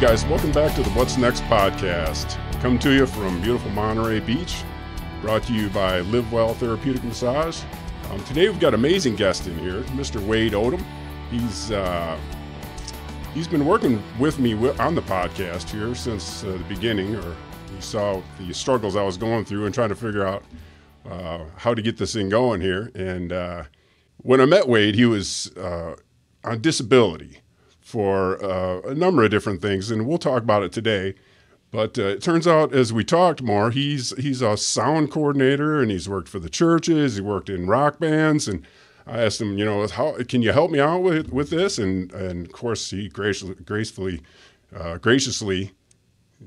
guys, welcome back to the What's Next podcast. Come to you from beautiful Monterey Beach, brought to you by Well Therapeutic Massage. Today we've got an amazing guest in here, Mr. Wade Odum. He's been working with me on the podcast here since the beginning, or you saw the struggles I was going through and trying to figure out how to get this thing going here. And when I met Wade, he was on disability for a number of different things, and we'll talk about it today. But it turns out, as we talked more, he's a sound coordinator, and he's worked for the churches. He worked in rock bands, and I asked him, how can you help me out with this? And of course, he graciously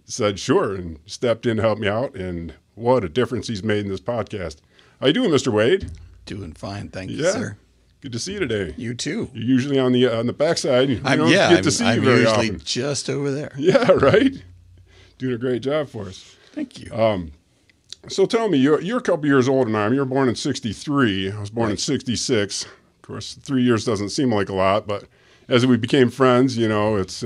said sure, and stepped in to help me out. And what a difference he's made in this podcast. How you doing, Mr. Wade? Doing fine, thank you, sir. Good to see you today. You too. You're usually on the backside. You don't get to see you very often. I'm usually just over there. Yeah, right. Doing a great job for us. Thank you. So tell me, you're a couple years older than I am. You were born in 1963. I was born in 1966. Of course, 3 years doesn't seem like a lot, but as we became friends, there's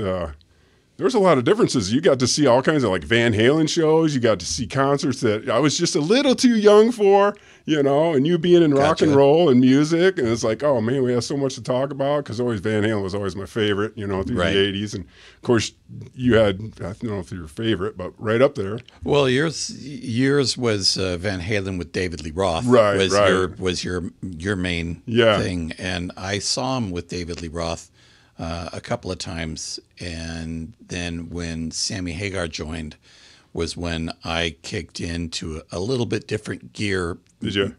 a lot of differences. You got to see all kinds of like Van Halen shows. You got to see concerts that I was just a little too young for, and you being in rock and roll and music. And it's like, oh man, we have so much to talk about, because always Van Halen was always my favorite, through the 80s. And of course you had, I don't know if you're your favorite, but right up there. Well, yours was Van Halen with David Lee Roth. Was your main thing. And I saw him with David Lee Roth a couple of times, and then when Sammy Hagar joined was when I kicked into a little bit different gear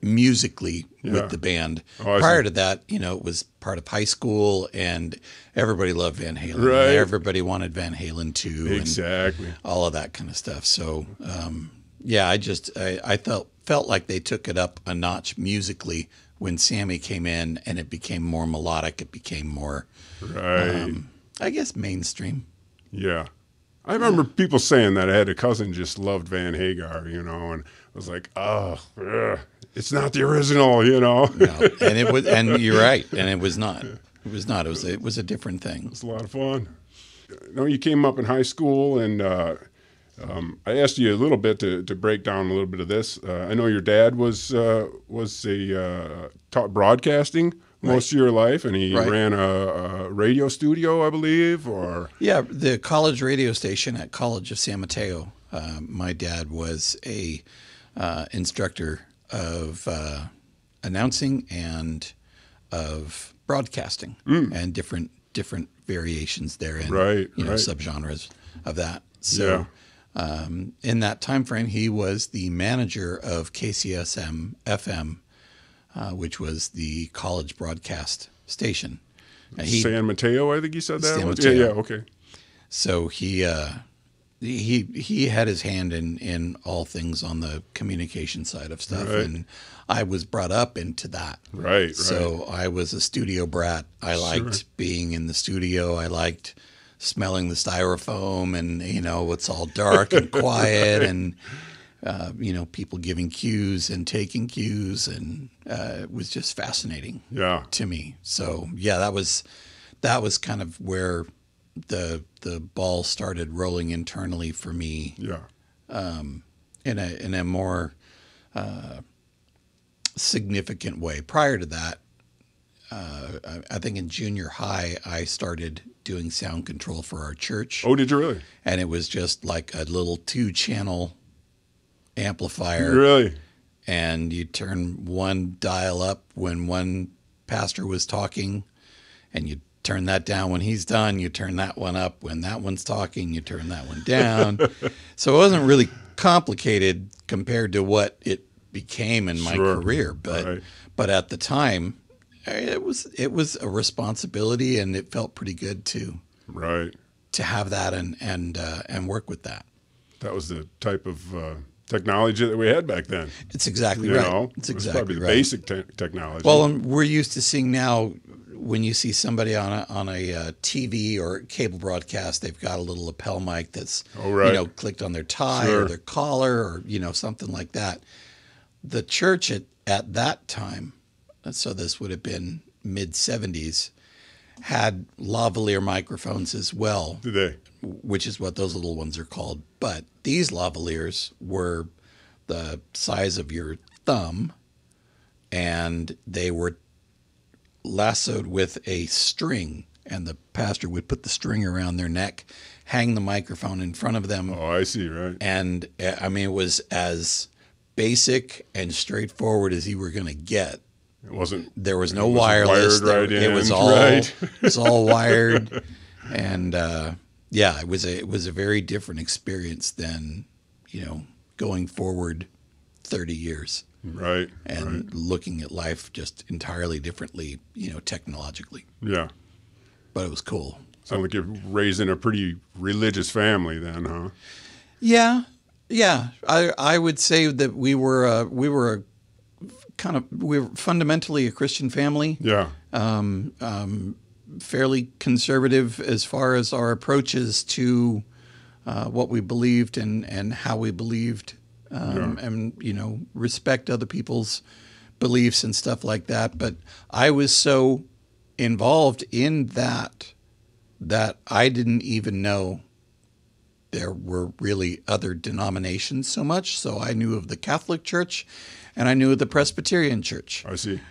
musically with the band. Prior to that, it was part of high school, and everybody loved Van Halen. Right. Everybody wanted Van Halen too. Exactly. And all of that kind of stuff. So, I felt like they took it up a notch musically when Sammy came in, and it became more melodic. It became more, I guess, mainstream. Yeah. I remember people saying that. I had a cousin just loved Van Hagar, and I was like, it's not the original, No, and it was, and you're right, and it was not. It was not. It was a different thing. It was a lot of fun. You came up in high school, and I asked you a little bit to break down a little bit of this. I know your dad was taught broadcasting most of your life, and he ran a radio studio, I believe, or the college radio station at College of San Mateo. My dad was a instructor of announcing and of broadcasting, and different variations therein, subgenres of that. So. In that time frame, he was the manager of KCSM FM, which was the college broadcast station. San Mateo, I think you said that. San Mateo. Yeah, okay. So he had his hand in all things on the communication side of stuff, and I was brought up into that. Right. So I was a studio brat. I liked being in the studio. I liked smelling the styrofoam, and it's all dark and quiet, and people giving cues and taking cues, and it was just fascinating to me. So that was kind of where the ball started rolling internally for me. In a more significant way. Prior to that, I think in junior high, I started doing sound control for our church. Oh, did you really? And it was just like a little 2-channel amplifier. Really? And you turn one dial up when one pastor was talking, and you turn that down when he's done. You turn that one up when that one's talking. You turn that one down. So it wasn't really complicated compared to what it became in my career. But at the time, it was a responsibility, and it felt pretty good to have that and work with that. That was the type of technology that we had back then. It's exactly right. It's exactly probably the basic technology. Well, and we're used to seeing now, when you see somebody on a TV or cable broadcast, they've got a little lapel mic that's clicked on their tie or their collar or something like that. The church at that time, so this would have been mid-'70s, had lavalier microphones as well. Did they? which is what those little ones are called. But these lavaliers were the size of your thumb, and they were lassoed with a string, and the pastor would put the string around their neck, hang the microphone in front of them. Oh, I see, right. And I mean, it was as basic and straightforward as you were going to get. It wasn't. There was no wireless. It was all right. it was all wired, and yeah, it was a very different experience than, you know, going forward 30 years. Right. And looking at life just entirely differently, you know, technologically. Yeah. But it was cool. Sound like you're raised in a pretty religious family then, huh? Yeah. Yeah. I would say that we were fundamentally a Christian family. Yeah. Fairly conservative as far as our approaches to what we believed and how we believed. And, you know, respect other people's beliefs and stuff like that. But I was so involved in that I didn't even know there were really other denominations so much. So I knew of the Catholic Church and I knew of the Presbyterian Church. I see.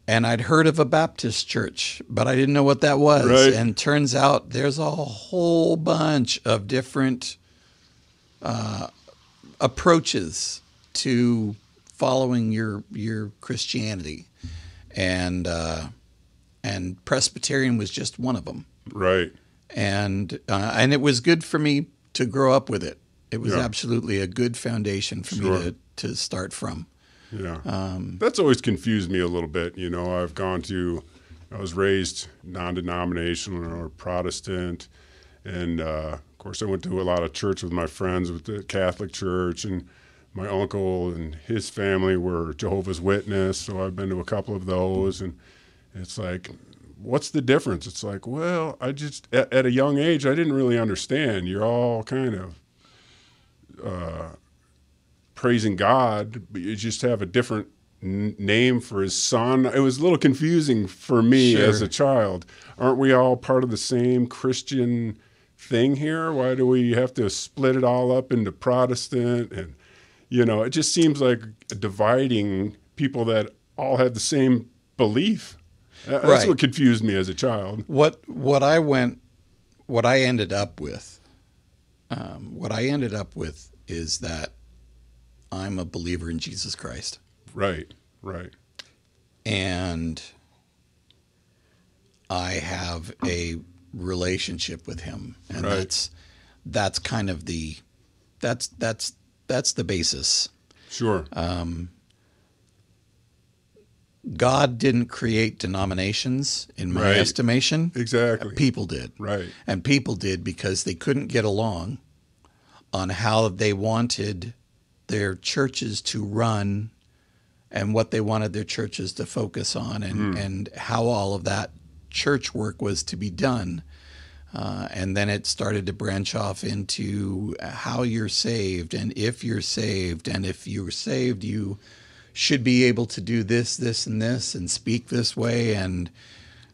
And I'd heard of a Baptist church, but I didn't know what that was. Right. And turns out there's a whole bunch of different approaches to following your Christianity, and Presbyterian was just one of them. Right. And it was good for me to grow up with it. It was absolutely a good foundation for me to start from. Yeah. That's always confused me a little bit. You know, I was raised non-denominational or Protestant, and of course I went to a lot of church with my friends with the Catholic Church, and my uncle and his family were Jehovah's Witness, so I've been to a couple of those, and it's like, what's the difference? It's like, well, I just, at a young age, I didn't really understand. You're all kind of praising God, but you just have a different name for his son. It was a little confusing for me as a child. Aren't we all part of the same Christian thing here? Why do we have to split it all up into Protestant? And, you know, it just seems like dividing people that all had the same belief. That's what confused me as a child. What I ended up with is that I'm a believer in Jesus Christ. Right, right. And I have a relationship with him, and that's kind of that's the basis. Sure. God didn't create denominations, in my estimation. Exactly. People did. Right. And people did because they couldn't get along on how they wanted their churches to run and what they wanted their churches to focus on, and how all of that church work was to be done. And then it started to branch off into how you're saved, and if you're saved, and if you're saved, you should be able to do this, this, and this, and speak this way. And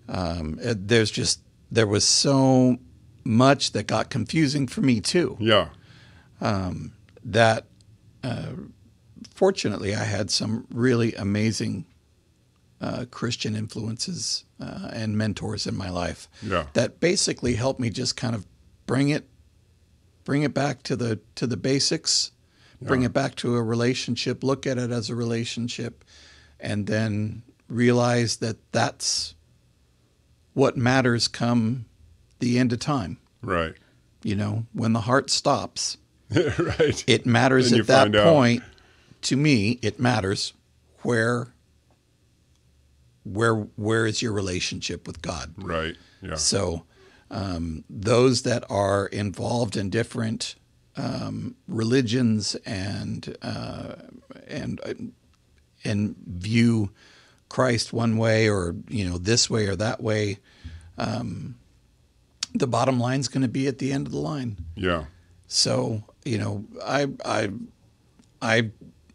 there was so much that got confusing for me too. Yeah. That fortunately I had some really amazing Christian influences and mentors in my life that basically helped me just kind of bring it back to the basics. Bring it back to a relationship, look at it as a relationship, and then realize that that's what matters come the end of time. Right. You know, when the heart stops, right. It matters at that point. To me, it matters where is your relationship with God. Right. Yeah. So those that are involved in different religions and view Christ one way, or this way or that way, the bottom line's going to be at the end of the line. Yeah. So I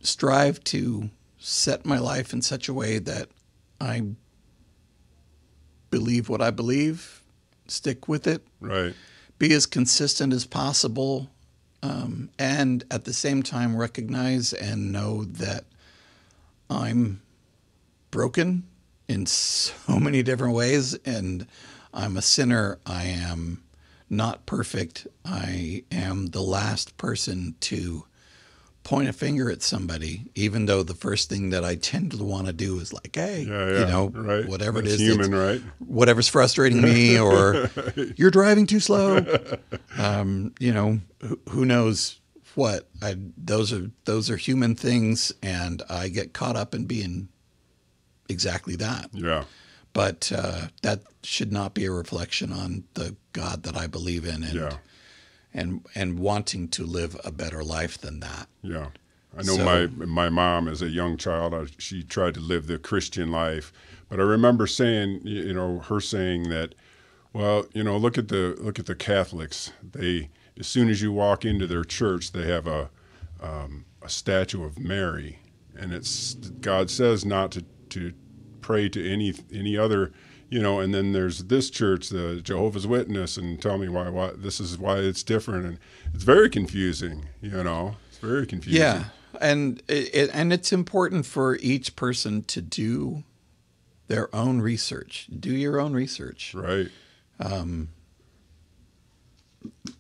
strive to set my life in such a way that I believe what I believe, stick with it. Right. be as consistent as possible, and at the same time recognize and know that I'm broken in so many different ways, and I'm a sinner. I am not perfect. I am the last person to point a finger at somebody, even though the first thing that I tend to want to do is like, hey, right. whatever That's it is, human, right? whatever's frustrating me, or you're driving too slow. Who knows what? Those are human things, and I get caught up in being exactly that. Yeah. But that should not be a reflection on the God that I believe in, and wanting to live a better life than that. Yeah. I know my mom as a young child, she tried to live the Christian life, but I remember saying, her saying that, well, look at the Catholics. They, as soon as you walk into their church, they have a statue of Mary, and God says not to pray to any other, and then there's this church, the Jehovah's Witness, and tell me why this is why it's different, and it's very confusing. It's very confusing. Yeah, and it's important for each person to do their own research. Do your own research. Right.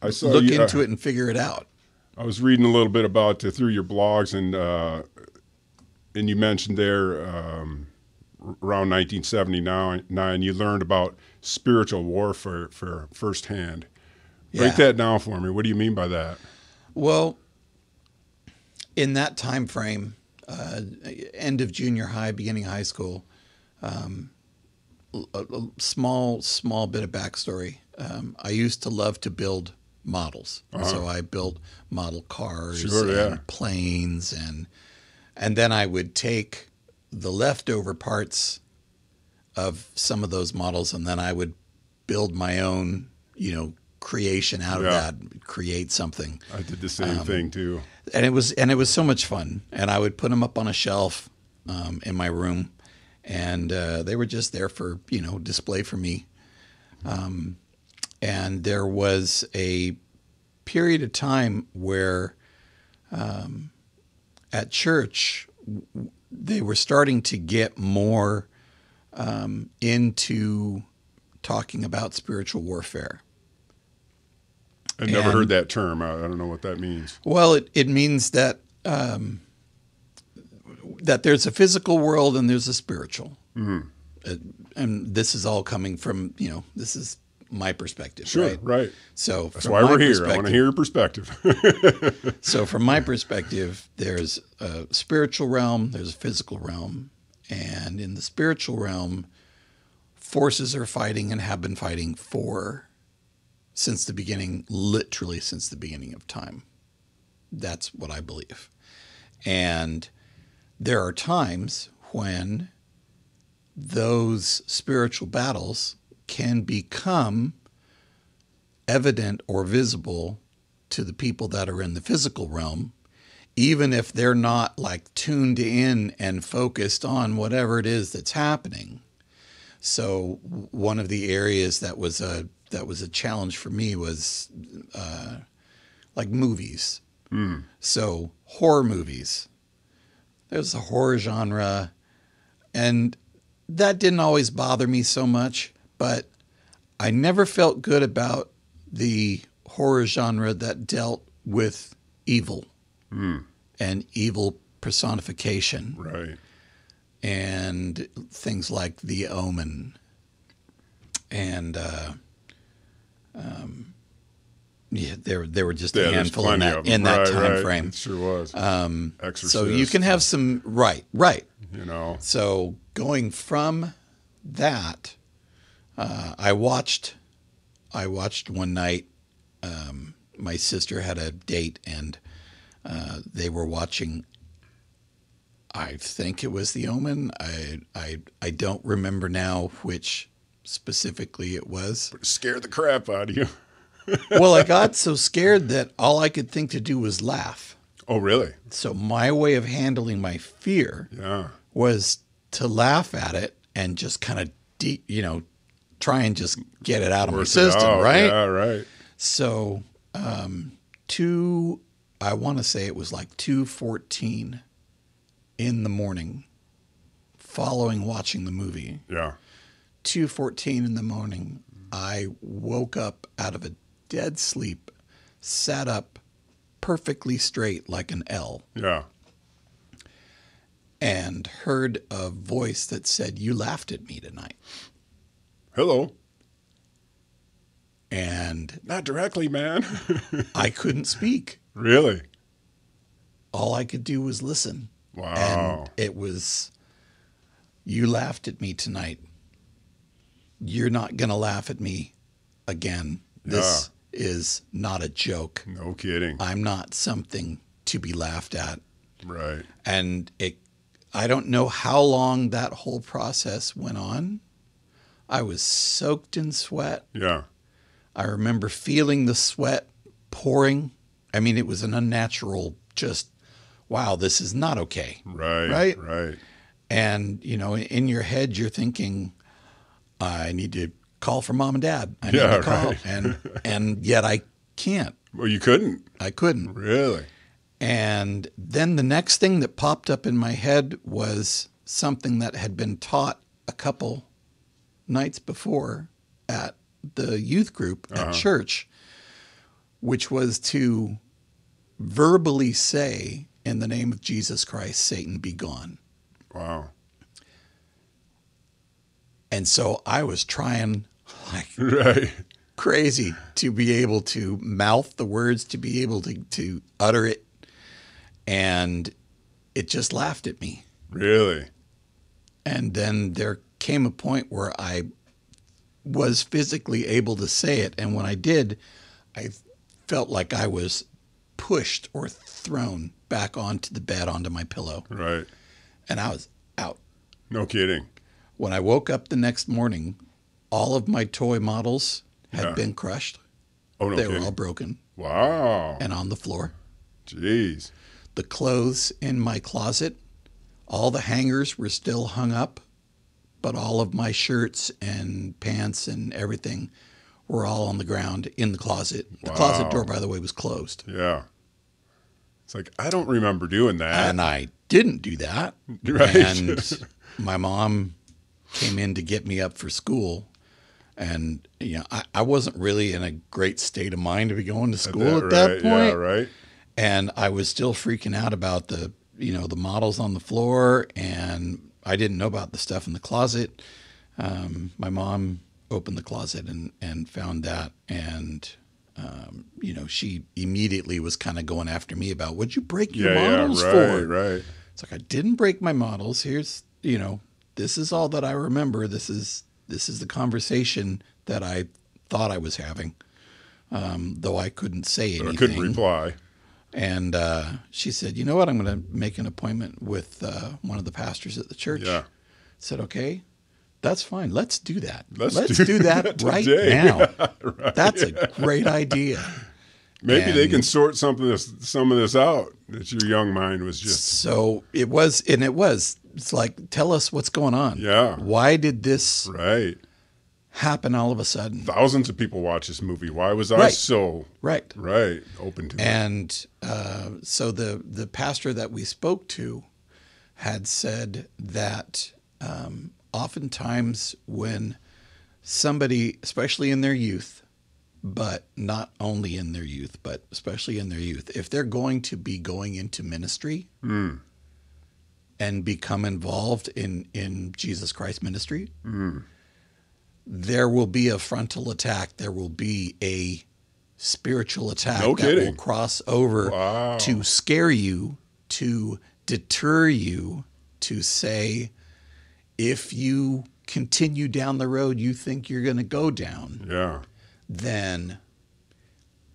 I saw look into it and figure it out. I was reading a little bit about through your blogs, and you mentioned there. Around 1979, you learned about spiritual warfare firsthand. Break that down for me. What do you mean by that? Well, in that time frame, end of junior high, beginning of high school, a small bit of backstory. I used to love to build models. So I built model cars and planes, and then I would take the leftover parts of some of those models, and then I would build my own, creation out of that, create something. I did the same thing too. And it was so much fun. And I would put them up on a shelf in my room, and they were just there for, display for me. And there was a period of time where at church, they were starting to get more into talking about spiritual warfare. I never heard that term. I don't know what that means. Well, it means that that there's a physical world and there's a spiritual. Mm-hmm. And this is all coming from, this is my perspective. Sure, right. So that's why we're here. I want to hear your perspective. So from my perspective, there's a spiritual realm, there's a physical realm. And in the spiritual realm, forces are fighting and have been fighting since the beginning, literally since the beginning of time. That's what I believe. And there are times when those spiritual battles can become evident or visible to the people that are in the physical realm, even if they're not like tuned in and focused on whatever it is that's happening. So one of the areas that was a challenge for me was like movies. Mm. So horror movies. There's a horror genre, and that didn't always bother me so much, but I never felt good about the horror genre that dealt with evil and evil personification. Right. And things like The Omen and there were just a handful in that time frame. It sure was. Exorcist. So you can have some right. So going from that, I watched one night. My sister had a date, and they were watching. I think it was The Omen. I don't remember now which specifically it was. But it scared the crap out of you. Well, I got so scared that all I could think to do was laugh. Oh, really? So my way of handling my fear was to laugh at it and just kind of, try and just get it out of my system, right? Yeah, right. So, I want to say it was like 2:14 in the morning, following watching the movie. Yeah. 2:14 in the morning, I woke up out of a dead sleep, sat up perfectly straight like an L. Yeah. And heard a voice that said, "You laughed at me tonight." Hello. And Not directly, man. I couldn't speak. Really? All I could do was listen. Wow. And it was, "You laughed at me tonight. You're not going to laugh at me again. This is not a joke. No kidding. I'm not something to be laughed at." Right. And I don't know how long that whole process went on. I was soaked in sweat. Yeah. I remember feeling the sweat pouring. I mean, it was an unnatural, just, wow, this is not okay. Right. Right. And, in your head, you're thinking, I need to call for mom and dad. I need to call. Right. And yet I can't. Well, you couldn't? I couldn't. Really? And then the next thing that popped up in my head was something that had been taught a couple nights before at the youth group at church, which was to verbally say, "In the name of Jesus Christ, Satan, be gone." Wow. And so I was trying like Right. crazy to be able to mouth the words, to be able to utter it. And it just laughed at me. Really? And then there came a point where I was physically able to say it. And when I did, I felt like I was pushed or thrown back onto the bed, onto my pillow. Right. And I was out. No kidding. When I woke up the next morning, all of my toy models had been crushed. Oh, no They kidding. were all broken Wow. and on the floor. Jeez. The clothes in my closet, all the hangers were still hung up, but all of my shirts and pants and everything were all on the ground in the closet. The closet door, by the way, was closed. Yeah. It's like, I don't remember doing that. And I didn't do that. Right. And my mom came in to get me up for school. And, I wasn't really in a great state of mind to be going to school at that point. Yeah, right. And I was still freaking out about the models on the floor, and I didn't know about the stuff in the closet. My mom opened the closet and found that, and she immediately was kind of going after me about, "What'd you break your models for?" Right. It's like, I didn't break my models. Here's, this is all that I remember. This is the conversation that I thought I was having, though I couldn't say anything. I couldn't reply. And she said, "You know what? I'm going to make an appointment with one of the pastors at the church." Yeah. I said, "Okay, that's fine. Let's do that. Let's do that right today. now. Right. That's a great idea." Maybe they can sort some of this out that your young mind was just. So it was. It's like, tell us what's going on. Yeah. Why did this Right. happen all of a sudden? Thousands of people watch this movie. Why was I Right. so Right. open to it? And so the pastor that we spoke to had said that oftentimes when somebody, especially in their youth, but not only in their youth, but especially in their youth, if they're going to be going into ministry and become involved in Jesus Christ ministry, there will be a frontal attack. There will be a spiritual attack that will cross over to scare you, to deter you, to say, if you continue down the road you think you're going to go down, then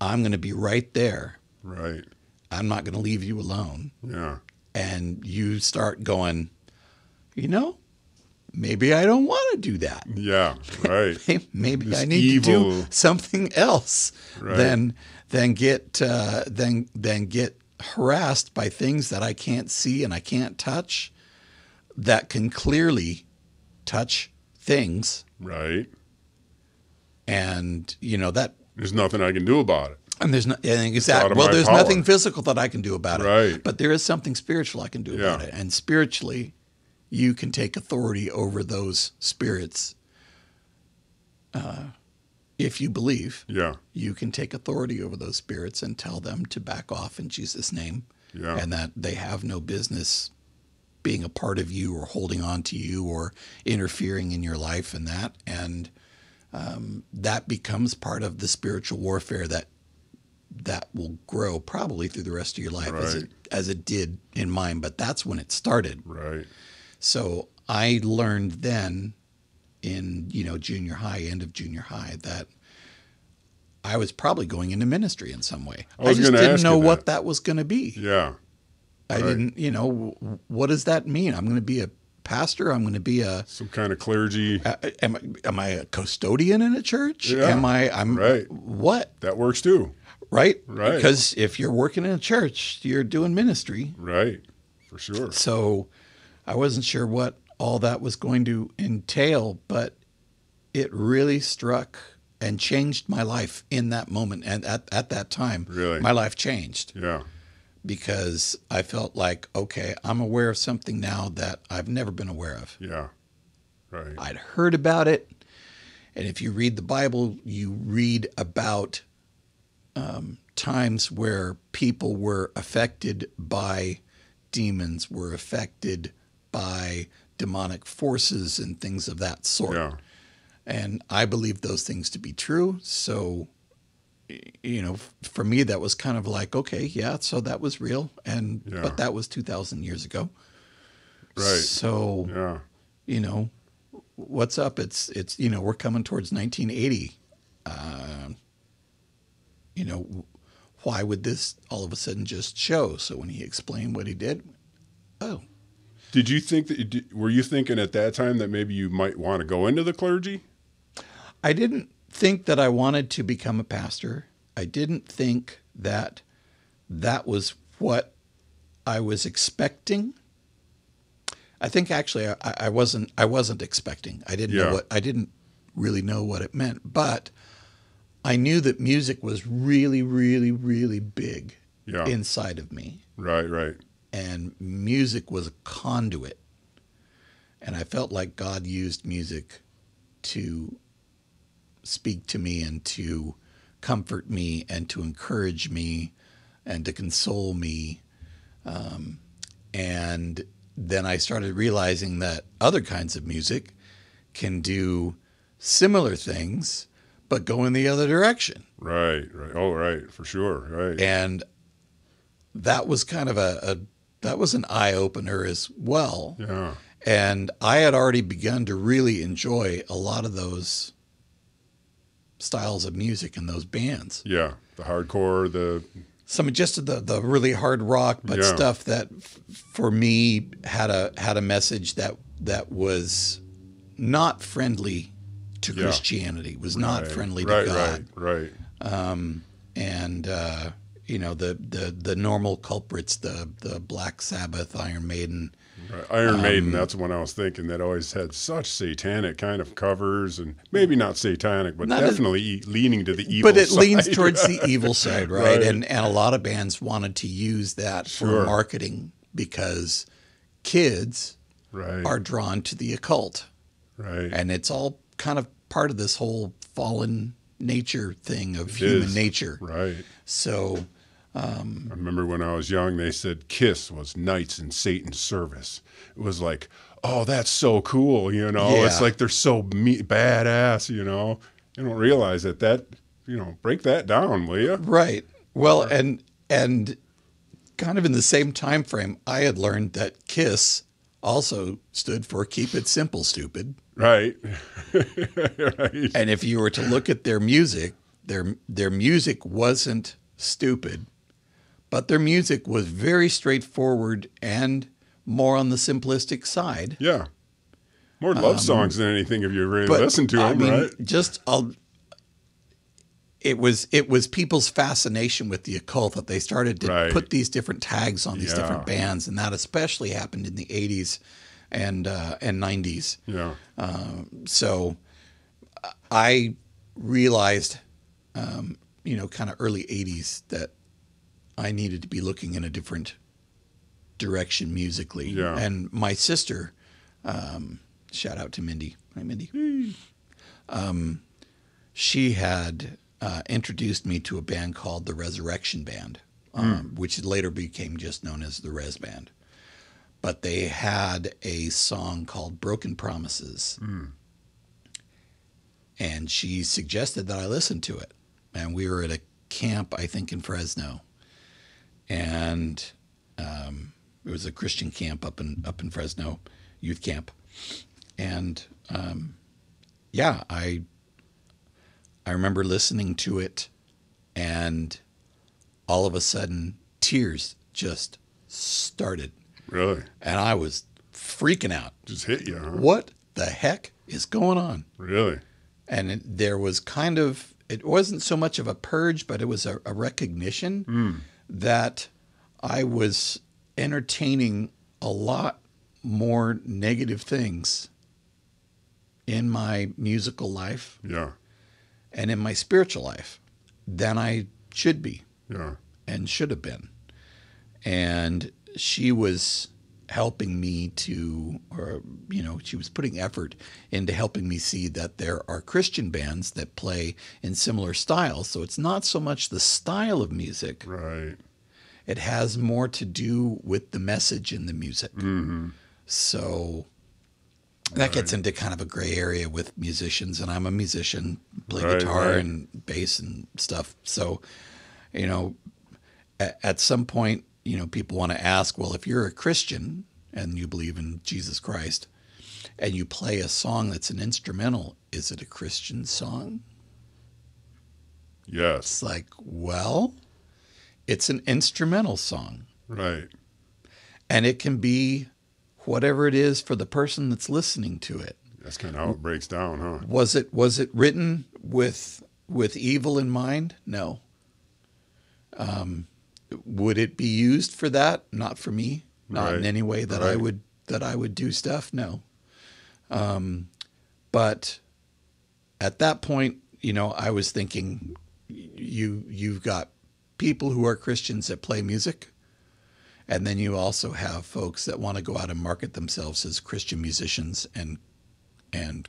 I'm going to be right there. Right. I'm not going to leave you alone. Yeah. And you start going, maybe I don't want to do that. Yeah. Right. Maybe This I need to do something else than get harassed by things that I can't see and I can't touch, that can clearly touch things. Right. And that There's nothing I can do about it. And there's not Out of well, my there's power. nothing physical that I can do about it. Right. But there is something spiritual I can do about it. And spiritually, you can take authority over those spirits. If you believe, you can take authority over those spirits and tell them to back off in Jesus' name, and that they have no business being a part of you or holding on to you or interfering in your life and that. And that becomes part of the spiritual warfare that will grow probably through the rest of your life, as it did in mine. But that's when it started. Right. So I learned then in, junior high, end of junior high, that I was probably going into ministry in some way. I just didn't know what that was going to be. Yeah. I didn't, what does that mean? I'm going to be a pastor? I'm going to be some kind of clergy. Am I a custodian in a church? Yeah. Right. What? That works too. Right. Right. Because if you're working in a church, you're doing ministry. Right. For sure. So I wasn't sure what all that was going to entail, but it really struck and changed my life in that moment. And at that time, my life changed. Yeah. Because I felt like, okay, I'm aware of something now that I've never been aware of. Yeah. Right. I'd heard about it. And if you read the Bible, you read about times where people were affected by demons, were affected by demonic forces and things of that sort. Yeah. And I believe those things to be true. So, for me, that was kind of like, okay, so that was real. But that was 2,000 years ago. Right. So, what's up? It's we're coming towards 1980. Why would this all of a sudden just show? So when he explained what he did, Did you think were you thinking at that time that maybe you might want to go into the clergy? I didn't think that I wanted to become a pastor. I didn't think that was what I was expecting. I think actually I wasn't expecting. I didn't know I didn't really know what it meant, but I knew that music was really, really, really big inside of me. Right. And music was a conduit. And I felt like God used music to speak to me and to comfort me and to encourage me and to console me. And then I started realizing that other kinds of music can do similar things, but go in the other direction. Right. Oh, right. For sure. Right. And that was kind of that was an eye-opener as well. Yeah. And I had already begun to really enjoy a lot of those styles of music and those bands. Yeah. The hardcore, just the really hard rock, but stuff that for me had a message that was not friendly to Christianity, was not friendly to God. Right. The normal culprits, the Black Sabbath, Iron Maiden. Right. Iron Maiden, that's when I was thinking that always had such satanic kind of covers, and maybe not satanic, but definitely leaning to the evil side. But it leans towards the evil side, right? And a lot of bands wanted to use that for marketing because kids are drawn to the occult. Right. And it's all kind of part of this whole fallen nature thing of human nature. Right. So I remember when I was young, they said Kiss was knights in Satan's service. It was like, oh, that's so cool, It's like they're so badass, You don't realize that break that down, will you? Right. Well, and kind of in the same time frame, I had learned that Kiss also stood for Keep It Simple, Stupid. Right. Right. And if you were to look at their music, their music wasn't stupid, but their music was very straightforward and more on the simplistic side. Yeah. More love songs than anything if you really listen to them, right? It was people's fascination with the occult that they started to put these different tags on these different bands, and that especially happened in the 80s and 90s. Yeah. So I realized kind of early 80s that I needed to be looking in a different direction musically. Yeah. And my sister, shout out to Mindy. Hi, Mindy. She had introduced me to a band called the Resurrection Band, which later became just known as the Res Band. But they had a song called Broken Promises. And she suggested that I listen to it. And we were at a camp, I think, in Fresno. And it was a Christian camp up in Fresno, youth camp. And I remember listening to it, and all of a sudden, tears just started. Really? And I was freaking out. Just hit you, huh? What the heck is going on? Really? And there was it wasn't so much of a purge, but it was a recognition that I was entertaining a lot more negative things in my musical life and in my spiritual life than I should be and should have been. And she was helping me she was putting effort into helping me see that there are Christian bands that play in similar styles. So it's not so much the style of music. Right. It has more to do with the message in the music. Mm-hmm. So that gets into kind of a gray area with musicians, and I'm a musician, play guitar and bass and stuff. So, at some point, people want to ask, well, if you're a Christian and you believe in Jesus Christ and you play a song that's an instrumental, is it a Christian song? Yes. It's like, well, it's an instrumental song. Right. And it can be whatever it is for the person that's listening to it. That's kind of how it breaks down, huh? Was it written with evil in mind? No. Would it be used for that? Not for me. Not in any way that I would do stuff. No. But at that point, I was thinking, you've got people who are Christians that play music, and then you also have folks that want to go out and market themselves as Christian musicians and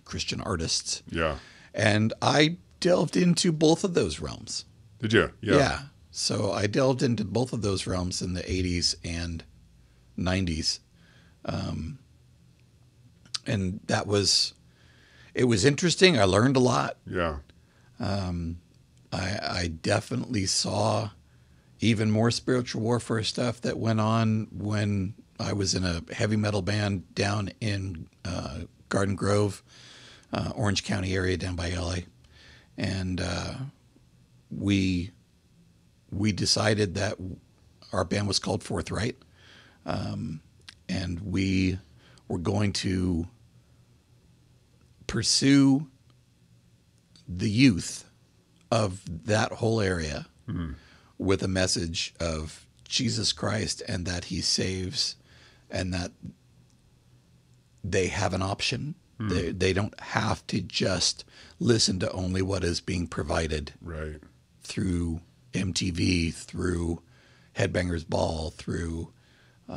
Christian artists. Yeah. And I delved into both of those realms. Did you? Yeah. So I delved into both of those realms in the 80s and 90s. And it was interesting. I learned a lot. Yeah. I definitely saw even more spiritual warfare stuff that went on when I was in a heavy metal band down in Garden Grove, Orange County area down by LA. And we decided that our band was called Forthright. And we were going to pursue the youth of that whole area with a message of Jesus Christ, and that he saves, and that they have an option. They don't have to just listen to only what is being provided through MTV, through Headbangers Ball, through Yo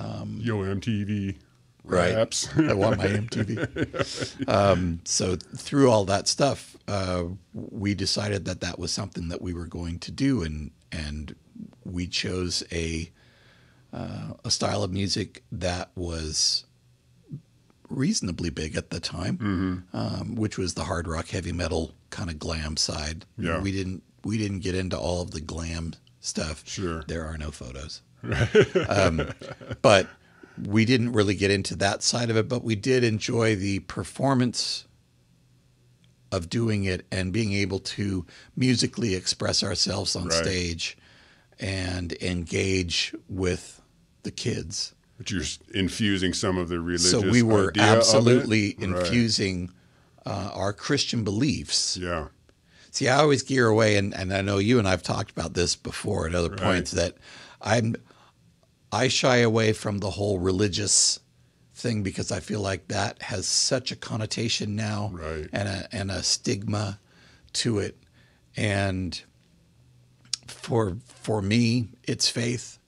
MTV. Raps. I want my MTV. So through all that stuff, we decided that was something that we were going to do, and we chose a style of music that was reasonably big at the time, which was the hard rock, heavy metal kind of glam side. Yeah. We didn't get into all of the glam stuff. Sure. There are no photos. But we didn't really get into that side of it, but we did enjoy the performance of doing it and being able to musically express ourselves on stage and engage with the kids. But you're infusing some of the religious So we were idea absolutely of it? infusing our Christian beliefs. Yeah. See, I always gear away, and I know you and I've talked about this before at other points, that I shy away from the whole religious thing because I feel like that has such a connotation now and a stigma to it. And for me, it's faith,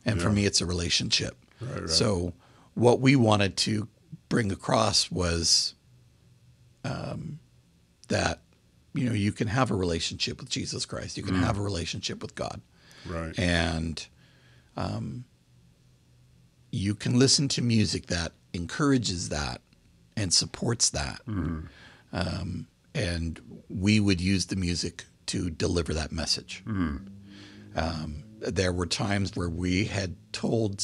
and for me, it's a relationship. Right. So what we wanted to bring across was that, you can have a relationship with Jesus Christ. You can have a relationship with God. Right. And you can listen to music that encourages that and supports that. Mm-hmm. And we would use the music to deliver that message. Mm-hmm. There were times where we had told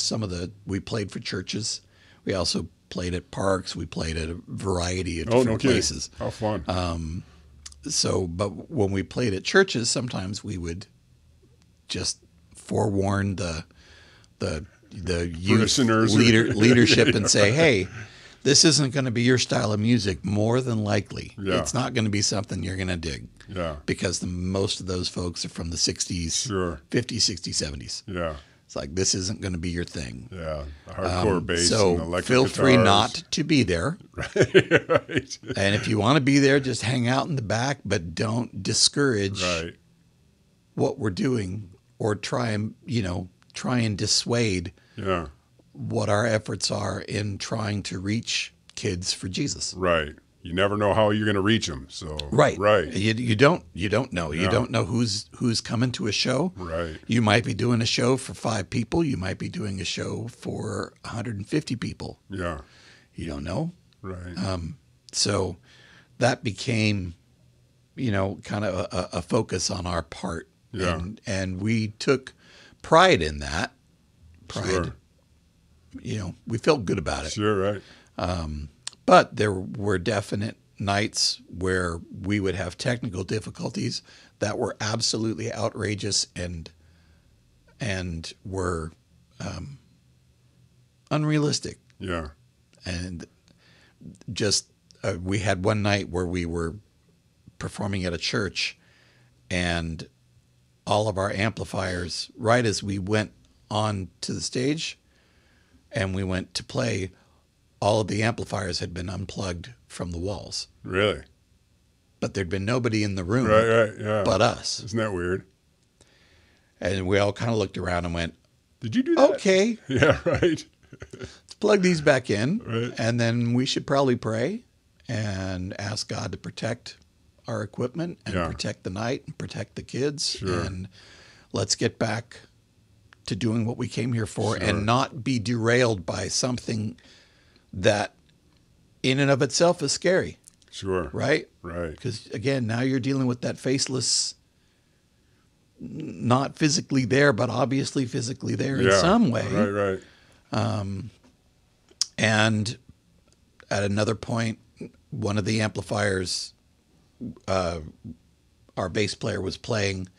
we played for churches. We also played at parks. We played at a variety of different places. How fun. But when we played at churches, sometimes we would just forewarn the youth leadership and say, hey, this isn't going to be your style of music. More than likely, it's not going to be something you're going to dig. Yeah. Because most of those folks are from the 60s, 50s, 60s, 70s. Yeah. It's like, this isn't going to be your thing. Yeah. Hardcore bass and electric feel guitars. Free not to be there. Right. And if you want to be there, just hang out in the back, but don't discourage what we're doing or try and dissuade what our efforts are in trying to reach kids for Jesus. Right. You never know how you're going to reach them. So right. You don't know. You don't know who's coming to a show. Right. You might be doing a show for 5 people. You might be doing a show for 150 people. Yeah. You don't know. Right. So that became, kind of a focus on our part. Yeah. And we took pride in that. Pride. Sure. We felt good about it. Sure, right. But there were definite nights where we would have technical difficulties that were absolutely outrageous and were unrealistic. Yeah. And just we had one night where we were performing at a church, and all of our amplifiers, right as we went on to the stage and we went to play, all of the amplifiers had been unplugged from the walls. Really? But there'd been nobody in the room but us. Isn't that weird? And we all kind of looked around and went, did you do that? Okay. Yeah, right. Let's plug these back in. Right. And then we should probably pray and ask God to protect our equipment and protect the night and protect the kids. Sure. And let's get back to doing what we came here for and not be derailed by something that in and of itself is scary. Sure. Right? Right. Because, again, now you're dealing with that faceless, not physically there, but obviously physically there in some way. Right. And at another point, one of the amplifiers, our bass player was playing,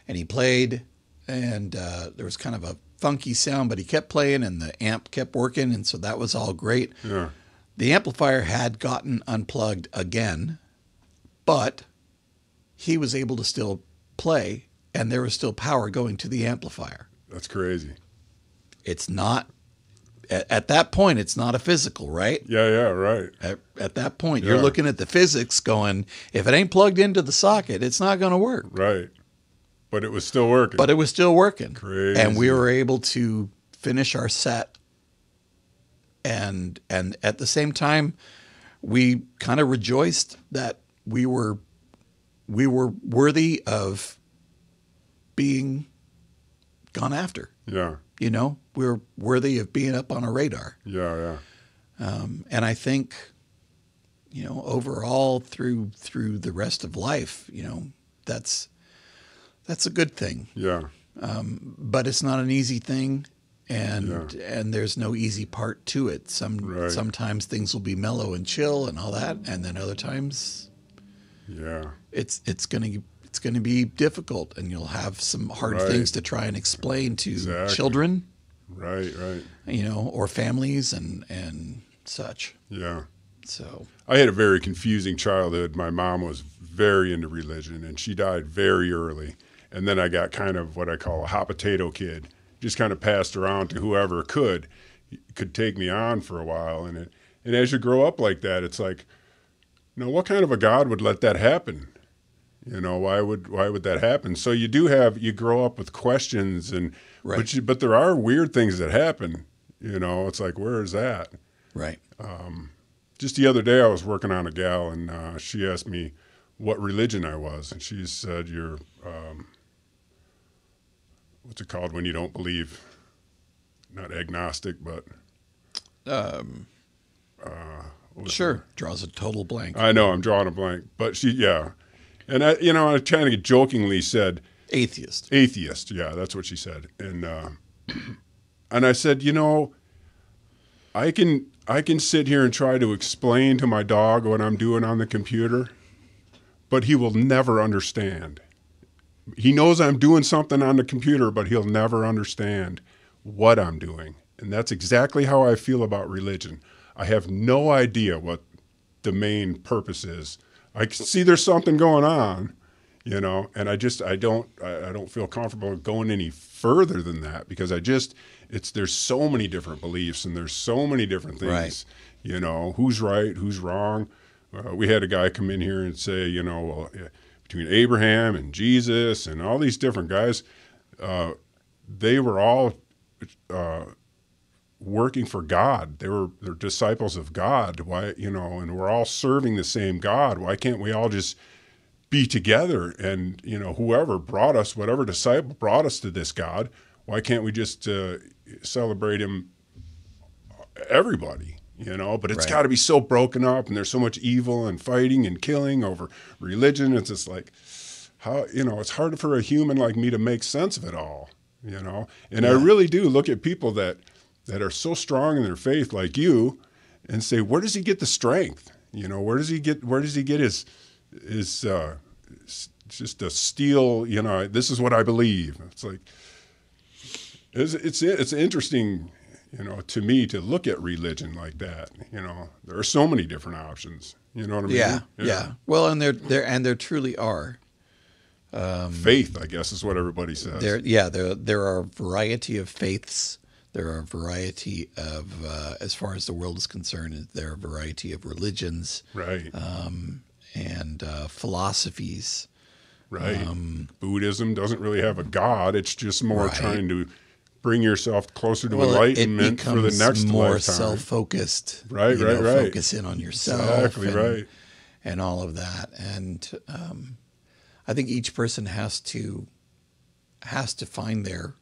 and he played, and there was kind of a funky sound, but he kept playing and the amp kept working, and so that was all great. Yeah. The amplifier had gotten unplugged again, but he was able to still play, and there was still power going to the amplifier. That's crazy. It's not, at that point, it's not a physical, right? Yeah, right. At that point, you're looking at the physics going, if it ain't plugged into the socket, it's not going to work. Right. But it was still working. Crazy. And we were able to finish our set. And at the same time, we kind of rejoiced that we were worthy of being gone after. Yeah. We're worthy of being up on a radar. Yeah. And I think, overall through the rest of life, that's a good thing. Yeah. But it's not an easy thing, and there's no easy part to it. Sometimes things will be mellow and chill and all that, and then other times, it's gonna be difficult, and you'll have some hard things to try and explain to children, right, or families and such. Yeah. So I had a very confusing childhood. My mom was very into religion, and she died very early. And then I got kind of what I call a hot potato kid, just kind of passed around to whoever could take me on for a while. And as you grow up like that, it's like, what kind of a God would let that happen? You know, why would that happen? So you grow up with questions, and Right. but there are weird things that happen. You know, it's like, where is that? Right. Just the other day, I was working on a gal, and she asked me what religion I was, and she said, "You're what's it called when you don't believe? Not agnostic, but Sure. Draws a total blank. I know I'm drawing a blank, but and I kind of jokingly said Atheist. atheist. Yeah, that's what she said, and I said, I can sit here and try to explain to my dog what I'm doing on the computer, but he will never understand. He knows I'm doing something on the computer, but he'll never understand what I'm doing. And that's exactly how I feel about religion. I have no idea what the main purpose is. I can see there's something going on, and I don't feel comfortable going any further than that, because there's so many different beliefs, and there's so many different things, Right. Who's right, who's wrong. We had a guy come in here and say, between Abraham and Jesus and all these different guys, they were all working for God. They're disciples of God. Why, and we're all serving the same God. Why can't we all just be together? And, whoever brought us, whatever disciple brought us to this God, why can't we just celebrate him, everybody? But it's Right. got to be so broken up, and there's so much evil and fighting and killing over religion. It's just like, how, it's hard for a human like me to make sense of it all, And I really do look at people that are so strong in their faith, like you, and say, where does he get the strength? Where does he get his just a steel, this is what I believe. It's like, it's interesting, to me, to look at religion like that. There are so many different options. You know what I mean? Yeah. Well, and there truly are. Faith, I guess, is what everybody says. There are a variety of faiths. There are a variety of, as far as the world is concerned, there are a variety of religions, Right. And philosophies. Right. Buddhism doesn't really have a God. It's just more Right. trying to bring yourself closer to Well, enlightenment for the next more lifetime. self-focused. Right. Focus in on yourself. Exactly right. And all of that. And I think each person has to find their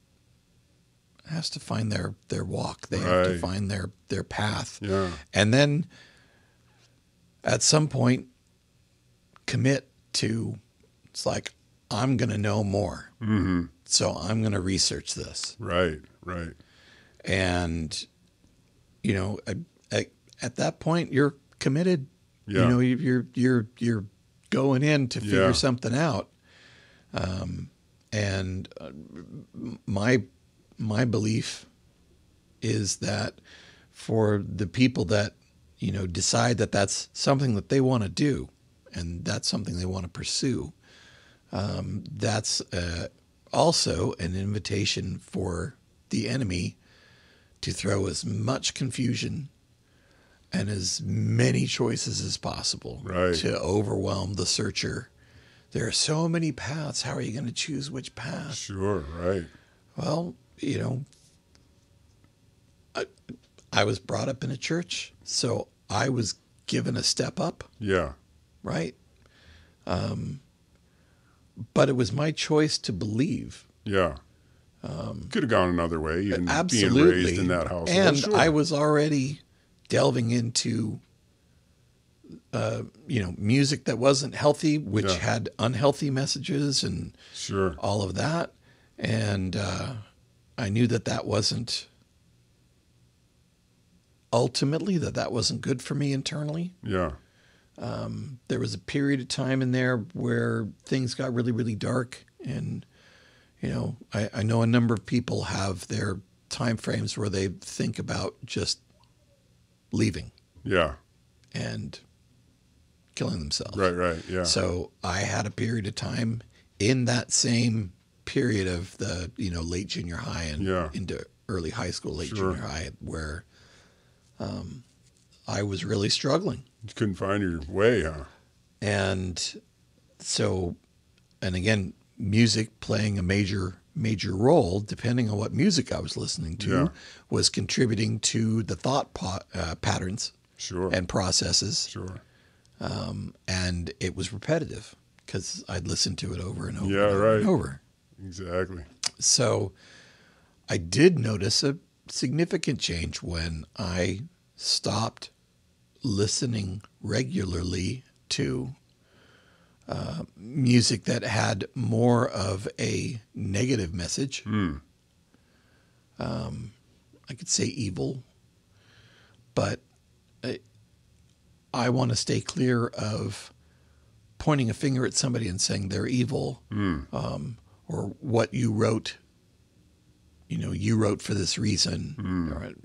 walk. They have to Right. find their path. Yeah. And then at some point commit to, it's like, I'm going to know more. Mm-hmm. So I'm going to research this. Right. And, at that point you're committed. Yeah. You're going in to figure Yeah. something out. And my belief is that for the people that, decide that that's something that they want to do, and that's something they want to pursue, that's also an invitation for the enemy to throw as much confusion and as many choices as possible, Right. to overwhelm the searcher. There are so many paths. How are you going to choose which path? Sure. Right. Well, I was brought up in a church, so I was given a step up, Yeah. right? But it was my choice to believe. Yeah. Could have gone another way, even Absolutely. being raised in that household. And Sure. I was already delving into, music that wasn't healthy, which Yeah. had unhealthy messages and Sure. all of that. And I knew that wasn't, ultimately, that wasn't good for me internally. Yeah. There was a period of time in there where things got really, really dark. And, I know a number of people have their time frames where they think about just leaving Yeah. and killing themselves. Right. Yeah. So I had a period of time in that same period of the, late junior high and Yeah. into early high school, late Sure. junior high, where I was really struggling. You couldn't find your way, huh? And so and again, music playing a major role, depending on what music I was listening to, was contributing to the thought patterns and processes. Sure. And it was repetitive because I'd listened to it over and over and over. Exactly. So I did notice a significant change when I stopped listening regularly to music that had more of a negative message. I could say evil, but I want to stay clear of pointing a finger at somebody and saying they're evil, or what you wrote. You wrote for this reason.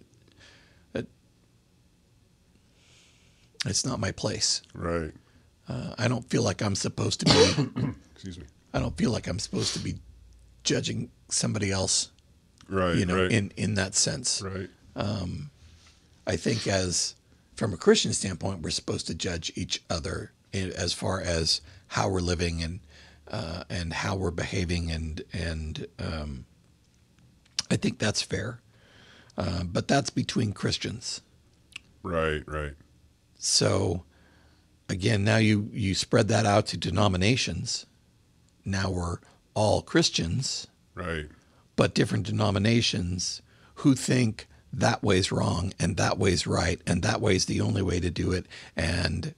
It's not my place. Right. I don't feel like I'm supposed to be. Excuse me. I don't feel like I'm supposed to be judging somebody else. Right. In that sense. Right. I think from a Christian standpoint, we're supposed to judge each other as far as how we're living and how we're behaving, and I think that's fair. But that's between Christians. Right. So, again, now you spread that out to denominations. Now we're all Christians. Right. But different denominations who think that way's wrong and that way's right and that way's the only way to do it and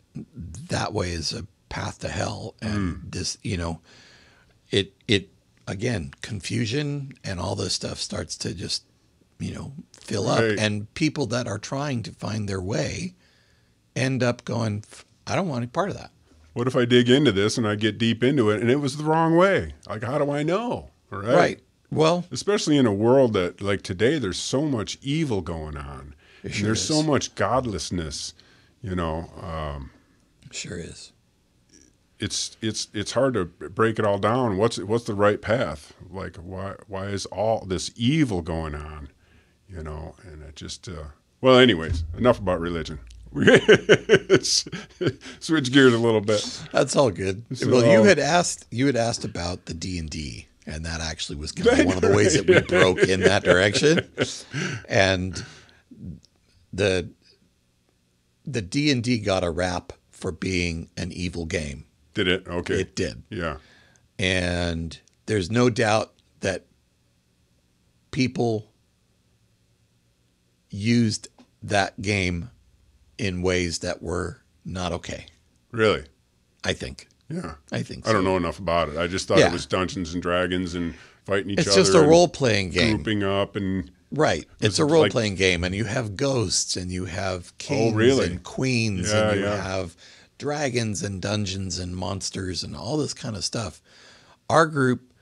that way is a path to hell. And this, it again, confusion and all this stuff starts to just, fill up. Right. And people that are trying to find their way end up going, I don't want any part of that. What if I dig into this and I get deep into it and it was the wrong way? Like, how do I know? Right. Well, especially in a world that, like today, there's so much evil going on. Sure there's is. so much godlessness, Sure is. It's hard to break it all down. What's the right path? Like, why is all this evil going on? And it just, well, anyways, enough about religion. Switch gears a little bit. That's all good. So, well, you had asked about the D&D, and that actually was kind of one of the ways that we broke in that direction. And the D&D got a rap for being an evil game. Did it? Okay. It did. Yeah. And there's no doubt that people used that game in ways that were not okay. Really? I think. Yeah. I think so. I don't know enough about it. I just thought it was Dungeons and Dragons and fighting each other. It's just a role-playing game. Grouping up and... Right. It's a role-playing game, and you have ghosts, and you have kings and queens, and you have dragons and dungeons and monsters and all this kind of stuff. Our group,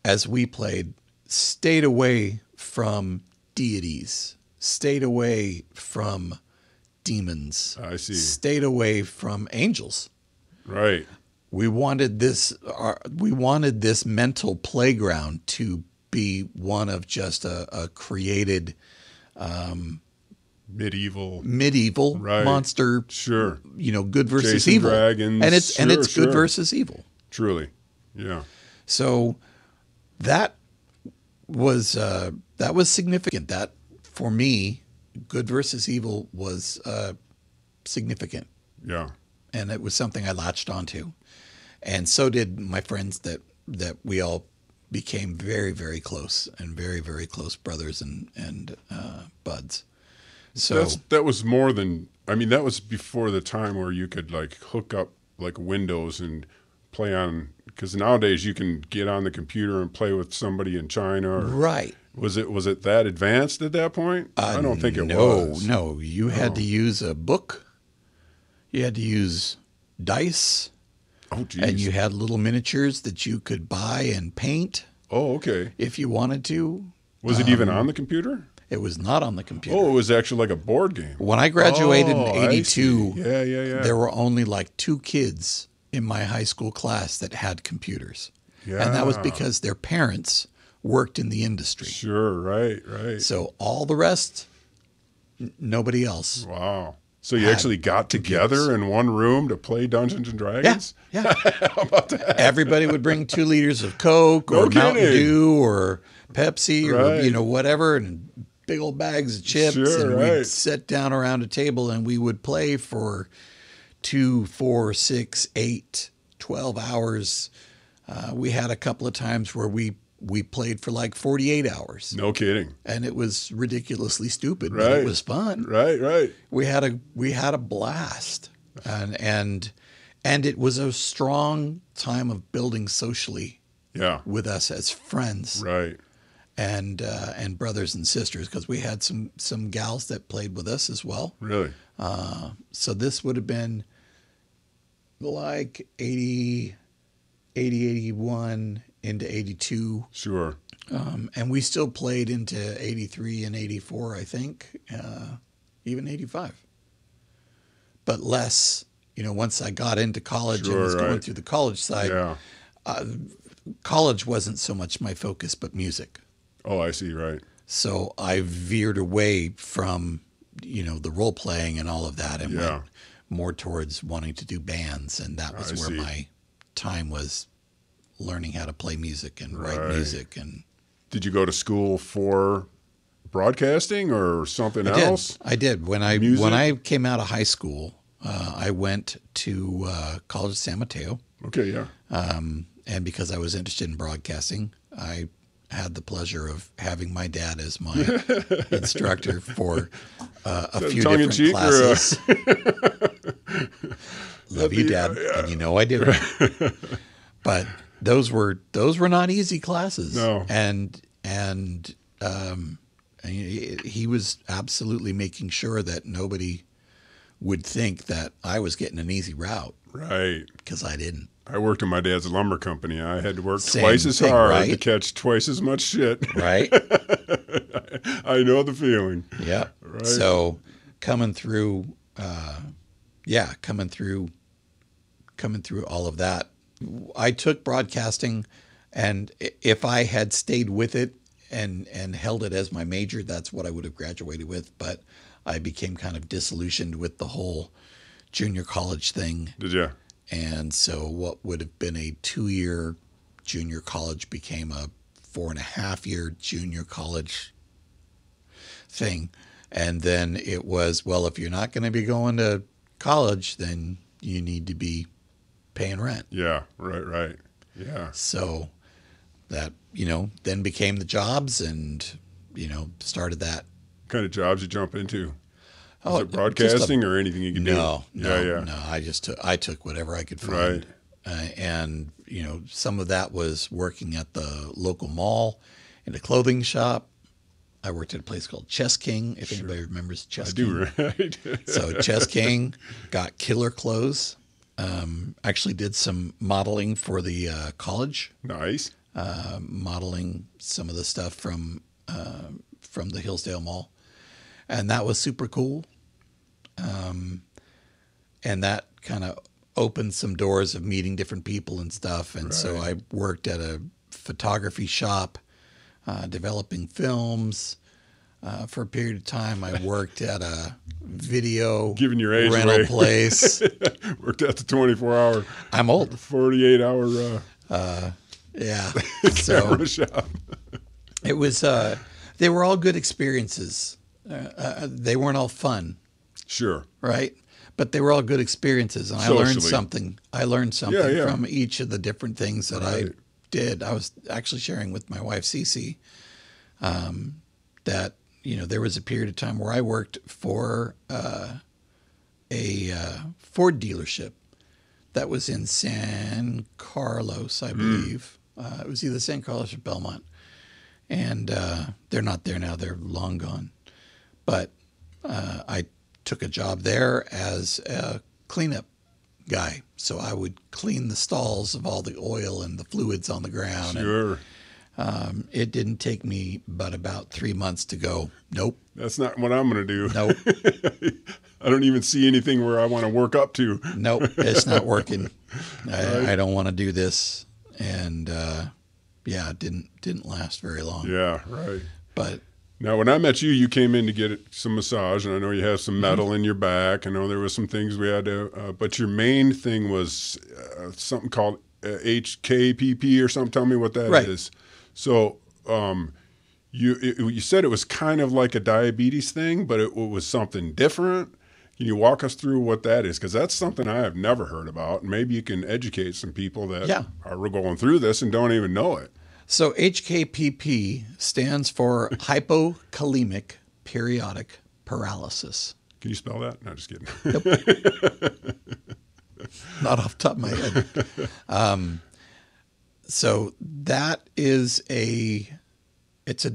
as we played, stayed away from deities, stayed away from demons. I see. Stayed away from angels. Right. We wanted this mental playground to be one of just a created medieval monster. Sure. Good versus Jason evil. Dragons. And it's good versus evil. Truly. Yeah. So that was significant. That, for me, good versus evil was significant. Yeah. And it was something I latched onto. And so did my friends that we all became very, very close and very, very close brothers and buds. So that was more than, that was before the time where you could like hook up like Windows and play on, because nowadays you can get on the computer and play with somebody in China. Right. Was it that advanced at that point? I don't think it was. No, you had to use a book. You had to use dice. Oh, geez. And you had little miniatures that you could buy and paint. Oh, okay. If you wanted to. Was it even on the computer? It was not on the computer. Oh, it was actually like a board game. When I graduated in 82, yeah. There were only like 2 kids in my high school class that had computers. Yeah. And that was because their parents worked in the industry. Sure, right. So all the rest, nobody else. Wow. So you actually got together in one room to play Dungeons and Dragons? Yeah. How about that? Everybody would bring 2 liters of Coke or Mountain Dew or Pepsi or whatever, and big old bags of chips. Sure, and we'd sit down around a table and we would play for 2, 4, 6, 8, 12 hours. We had a couple of times where we played for like 48 hours. No kidding. And it was ridiculously stupid, but it was fun. Right. We had a blast. And it was a strong time of building socially with us as friends. Right. And brothers and sisters, because we had some gals that played with us as well. Really? So this would have been like 80, 81 into 82. Sure. And we still played into 83 and 84, I think, even 85. But less, once I got into college and was going through the college side, college wasn't so much my focus, but music. Oh, I see, right. So I veered away from, the role playing and all of that and went more towards wanting to do bands. And that was where my time was, learning how to play music and write music. And did you go to school for broadcasting or something else? I did. When I came out of high school, I went to College of San Mateo. Okay, yeah. And because I was interested in broadcasting, I had the pleasure of having my dad as my instructor for a few different classes. Love you, Dad, and I do. But those were not easy classes. No. And he was absolutely making sure that nobody would think that I was getting an easy route. Right. Because I didn't. I worked in my dad's lumber company. I had to work twice as hard to catch twice as much shit. Right. I know the feeling. Yeah. Right. So coming through all of that, I took broadcasting, and if I had stayed with it and held it as my major, that's what I would have graduated with. But I became kind of disillusioned with the whole junior college thing. Did you? And so what would have been a 2-year junior college became a 4.5-year junior college thing. And then it was, well, if you're not going to be going to college, then you need to be paying rent. Yeah, right. Yeah. So that, then became the jobs and, started that. What kind of jobs you jump into? Was it broadcasting or anything you could do? No. I took whatever I could find. Right. And, some of that was working at the local mall in a clothing shop. I worked at a place called Chess King, if anybody remembers Chess King. I do, right. So Chess King got killer clothes. Actually did some modeling for the college. Nice. Modeling some of the stuff from the Hillsdale Mall. And that was super cool. And that kind of opened some doors of meeting different people and stuff. And so I worked at a photography shop, developing films. For a period of time, I worked at a video rental place. Worked at the 24-hour. I'm old. 48-hour. So shop. It was. They were all good experiences. They weren't all fun. Sure. Right. But they were all good experiences, and Socially. I learned something from each of the different things that I did. I was actually sharing with my wife, Cece, that there was a period of time where I worked for a Ford dealership that was in San Carlos, I believe. It was either San Carlos or Belmont, and they're not there now; they're long gone. But I took a job there as a cleanup guy. So I would clean the stalls of all the oil and the fluids on the ground. Sure. And, it didn't take me but about 3 months to go, nope. That's not what I'm going to do. Nope. I don't even see anything where I want to work up to. Nope, it's not working. I don't want to do this. And, it didn't last very long. Yeah, right. But Now, when I met you, you came in to get some massage, and I know you have some metal in your back. I know there was some things we had to, but your main thing was something called HKPP or something. Tell me what that Right. is. So you said it was kind of like a diabetes thing, but it was something different. Can you walk us through what that is? Because that's something I have never heard about. Maybe you can educate some people that are going through this and don't even know it. So HKPP stands for Hypokalemic Periodic Paralysis. Can you spell that? No, just kidding. Nope. Not off the top of my head. So that is it's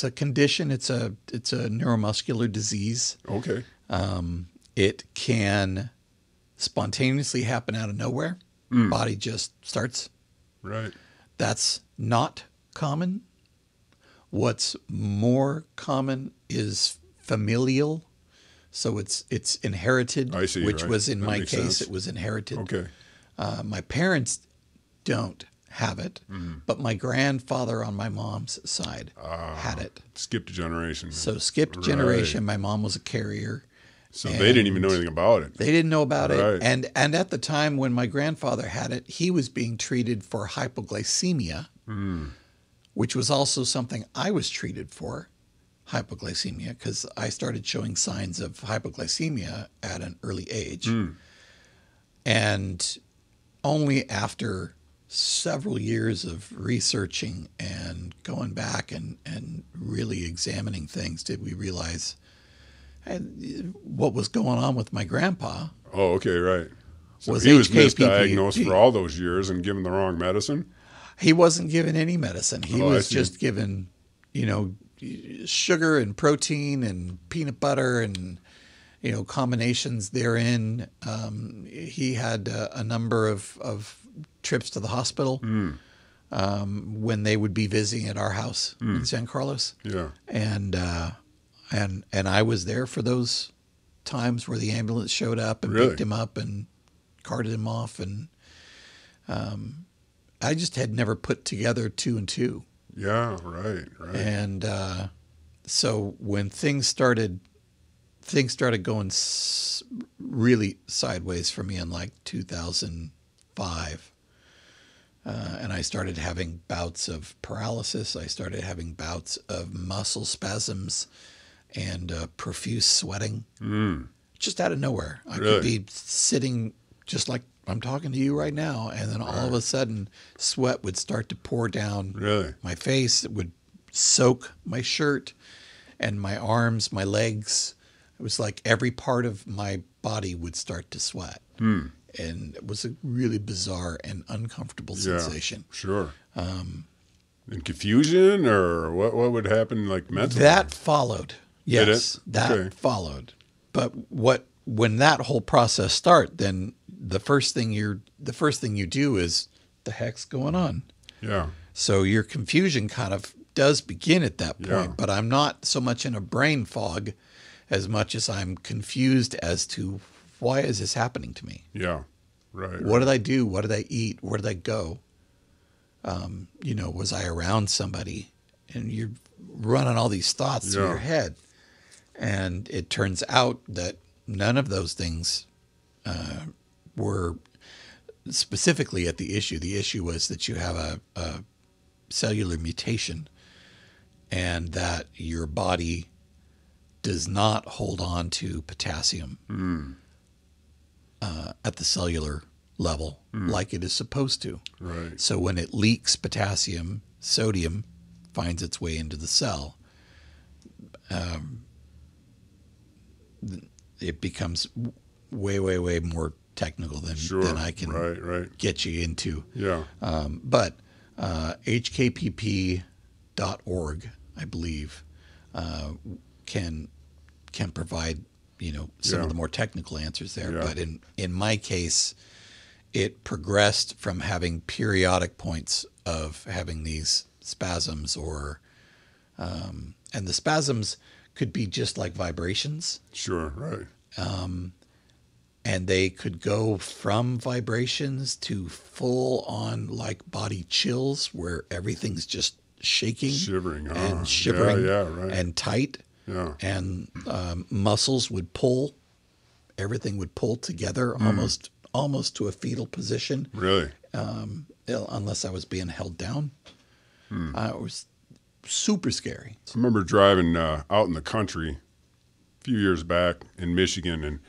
a condition. It's a neuromuscular disease. Okay. It can spontaneously happen out of nowhere. Body just starts. Right. That's not common. What's more common is familial. So it's inherited, I see, which right. was in That my makes case, sense. it was inherited. Okay. My parents don't have it, but my grandfather on my mom's side had it. Skipped a generation. So skipped generation. My mom was a carrier. So they didn't even know anything about it. They didn't know about Right. it. And at the time when my grandfather had it, he was being treated for hypoglycemia, which was also something I was treated for, hypoglycemia, because I started showing signs of hypoglycemia at an early age. And only after several years of researching and going back and really examining things did we realize what was going on with my grandpa. Oh, okay, right. So Was he was HKPP. misdiagnosed for all those years and given the wrong medicine? He wasn't given any medicine. He Oh, I was see. just given, sugar and protein and peanut butter and, combinations therein. He had a number of trips to the hospital when they would be visiting at our house in San Carlos. Yeah. And I was there for those times where the ambulance showed up and Really? picked him up and carted him off. And I just had never put together two and two. Yeah, right. And so when things started going really sideways for me in like 2005, and I started having bouts of paralysis. I started having bouts of muscle spasms and profuse sweating, just out of nowhere. I could be sitting just like I'm talking to you right now, and then all of a sudden, sweat would start to pour down my face. It would soak my shirt and my arms, my legs. It was like every part of my body would start to sweat. And it was a really bizarre and uncomfortable sensation. Sure. And confusion, or what would happen, like mentally? That followed. Yes, Did it? that followed. But when that whole process starts, then the first thing you do is, the heck's going on? Yeah. So your confusion kind of does begin at that point, Yeah. but I'm not so much in a brain fog as much as I'm confused as to why is this happening to me? Yeah. Right. What did I do? What did I eat? Where did I go? Was I around somebody? And you're running all these thoughts through your head. And it turns out that none of those things were specifically at the issue. The issue was that you have a cellular mutation and that your body does not hold on to potassium at the cellular level like it is supposed to. Right. So when it leaks potassium, sodium finds its way into the cell. It becomes way, way, way more technical than I can get you into. Yeah. But HKPP.org, I believe, can provide some of the more technical answers there. Yeah. But in my case, it progressed from having periodic points of having these spasms, and the spasms could be just like vibrations. Sure. Right. And they could go from vibrations to full on like body chills where everything's just shaking, shivering, and shivering, right. and tight, and muscles would pull. Everything would pull together, almost to a fetal position. Really? Unless I was being held down. It was super scary. I remember driving out in the country a few years back in Michigan, and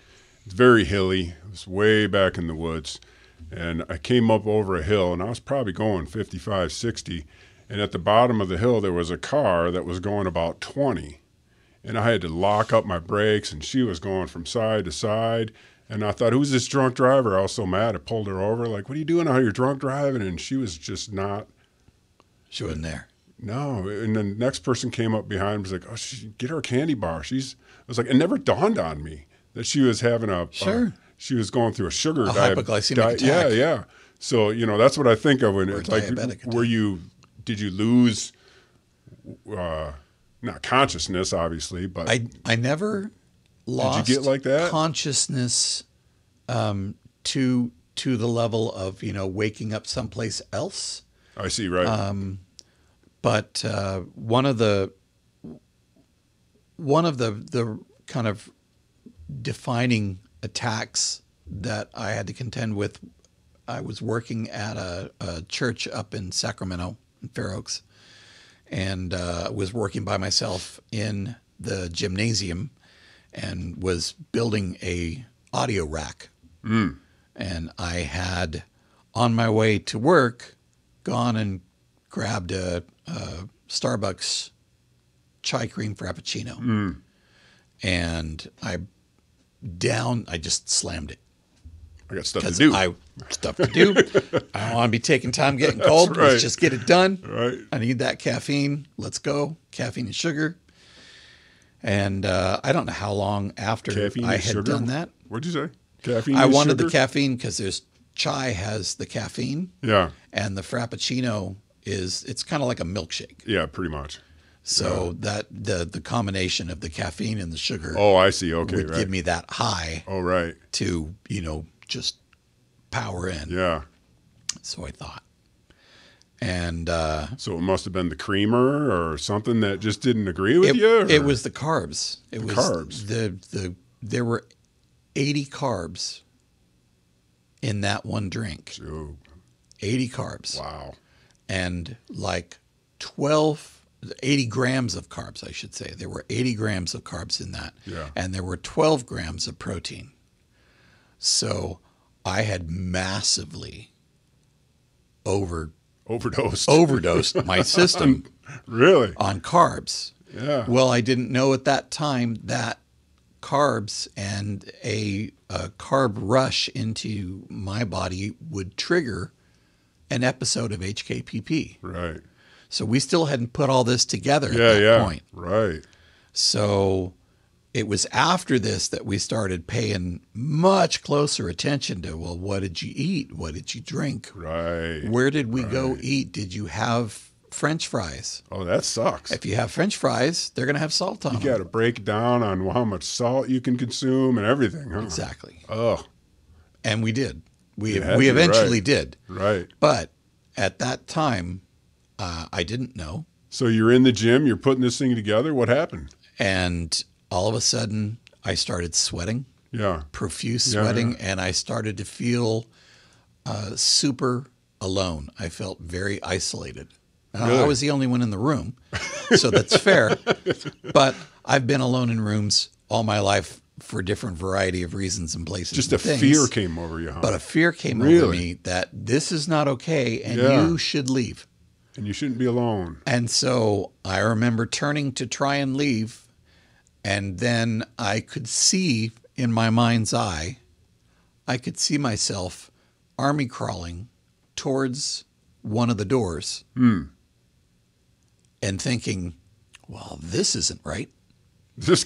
it's very hilly. It was way back in the woods. And I came up over a hill, and I was probably going 55, 60. And at the bottom of the hill, there was a car that was going about 20. And I had to lock up my brakes, and she was going from side to side. And I thought, who's this drunk driver? I was so mad. I pulled her over, like, what are you doing out here? You're drunk driving? And she was just not. She wasn't there. No. And then the next person came up behind and was like, oh, get her a candy bar. I was like, it never dawned on me that she was having she was going through a sugar hypoglycemic attack. Yeah. So, that's what I think of when it's like, diabetic did you lose, not consciousness, obviously, but. I never lost did you get like that? Consciousness to the level of, waking up someplace else. I see, right. But one of the kind of defining attacks that I had to contend with, I was working at a church up in Sacramento, in Fair Oaks, and was working by myself in the gymnasium and was building a audio rack. And I had, on my way to work, gone and grabbed a Starbucks chai cream frappuccino. And I just slammed it. I got stuff to do. I don't want to be taking time getting cold. Right. Let's just get it done. Right. I need that caffeine. Let's go. Caffeine and sugar. And I don't know how long after Caffeine I and had sugar? done that. What'd you say? Caffeine I and wanted sugar? the caffeine because chai has the caffeine. Yeah. And the frappuccino it's kind of like a milkshake. Yeah, pretty much. So that the combination of the caffeine and the sugar. Oh, I see. Okay, would right. give me that high. Oh, right. To just power in. Yeah. So I thought. And so it must have been the creamer or something that just didn't agree with you? Or? It was the carbs. It was carbs. There were 80 carbs in that one drink. Ooh. 80 carbs. Wow. And like 80 grams of carbs, I should say. There were 80 grams of carbs in that. Yeah. And there were 12 grams of protein. So I had massively overdosed my system. Really? On carbs. Yeah. Well, I didn't know at that time that carbs and a carb rush into my body would trigger an episode of HKPP. Right. So we still hadn't put all this together at that point. Right. So it was after this that we started paying much closer attention to, well, what did you eat? What did you drink? Right. Where did we go eat? Did you have French fries? Oh, that sucks. If you have French fries, they're going to have salt on them. You got to break down on how much salt you can consume and everything, huh? Exactly. Oh. And we did. We eventually did. Right. But at that time, I didn't know. So you're in the gym, you're putting this thing together. What happened? And all of a sudden, I started sweating. Yeah. Profuse sweating. Yeah. And I started to feel super alone. I felt very isolated. Really? I was the only one in the room, so that's fair. But I've been alone in rooms all my life for different variety of reasons and places. Just and a fear came over you, huh? But a fear came over me that this is not okay and you should leave. And you shouldn't be alone. And so I remember turning to try and leave, and then I could see in my mind's eye, I could see myself army crawling towards one of the doors and thinking, well, this isn't right. This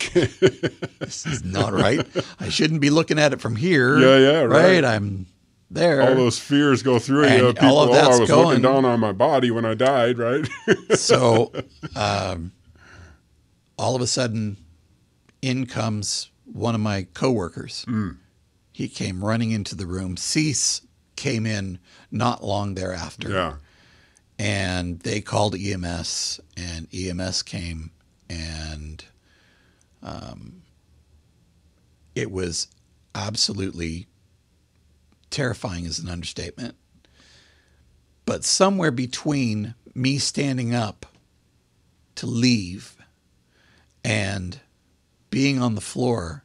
is not right. I shouldn't be looking at it from here. Yeah, right. I'm there. All those fears go through and you. People, all of that's I was looking down on my body when I died, right? So all of a sudden, in comes one of my coworkers. He came running into the room. Cease came in not long thereafter. Yeah. And they called EMS, and EMS came, and it was absolutely terrifying is an understatement. But somewhere between me standing up to leave and being on the floor,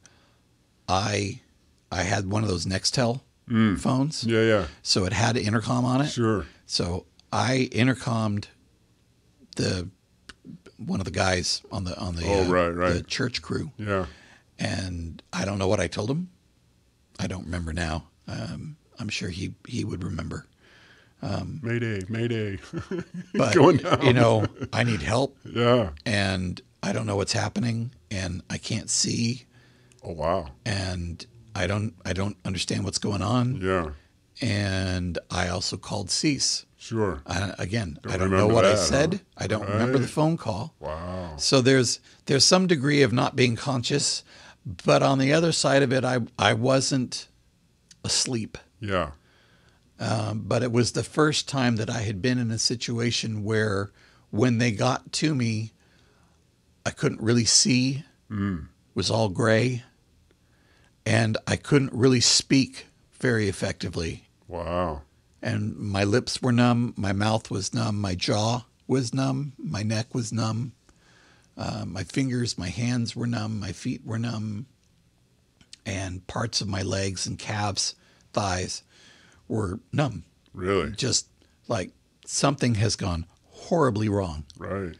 I had one of those Nextel phones. Yeah, yeah. So it had an intercom on it. Sure. So I intercommed one of the guys on the the church crew. Yeah. And I don't know what I told him. I don't remember now. I'm sure he would remember. Mayday, mayday. But Going down. you know, I need help. Yeah. And I don't know what's happening, and I can't see, Oh, wow. and I don't understand what's going on. Yeah. And I also called cease. Sure. I don't know remember what I that, said. huh? I don't remember the phone call. Wow. So there's some degree of not being conscious, but on the other side of it, I wasn't asleep. Yeah. But it was the first time that I had been in a situation where when they got to me, I couldn't really see. It was all gray. And I couldn't really speak very effectively. Wow. And my lips were numb. My mouth was numb. My jaw was numb. My neck was numb. My fingers, my hands were numb. My feet were numb. And parts of my legs and calves, thighs were numb. Really? Just like something has gone horribly wrong. Right.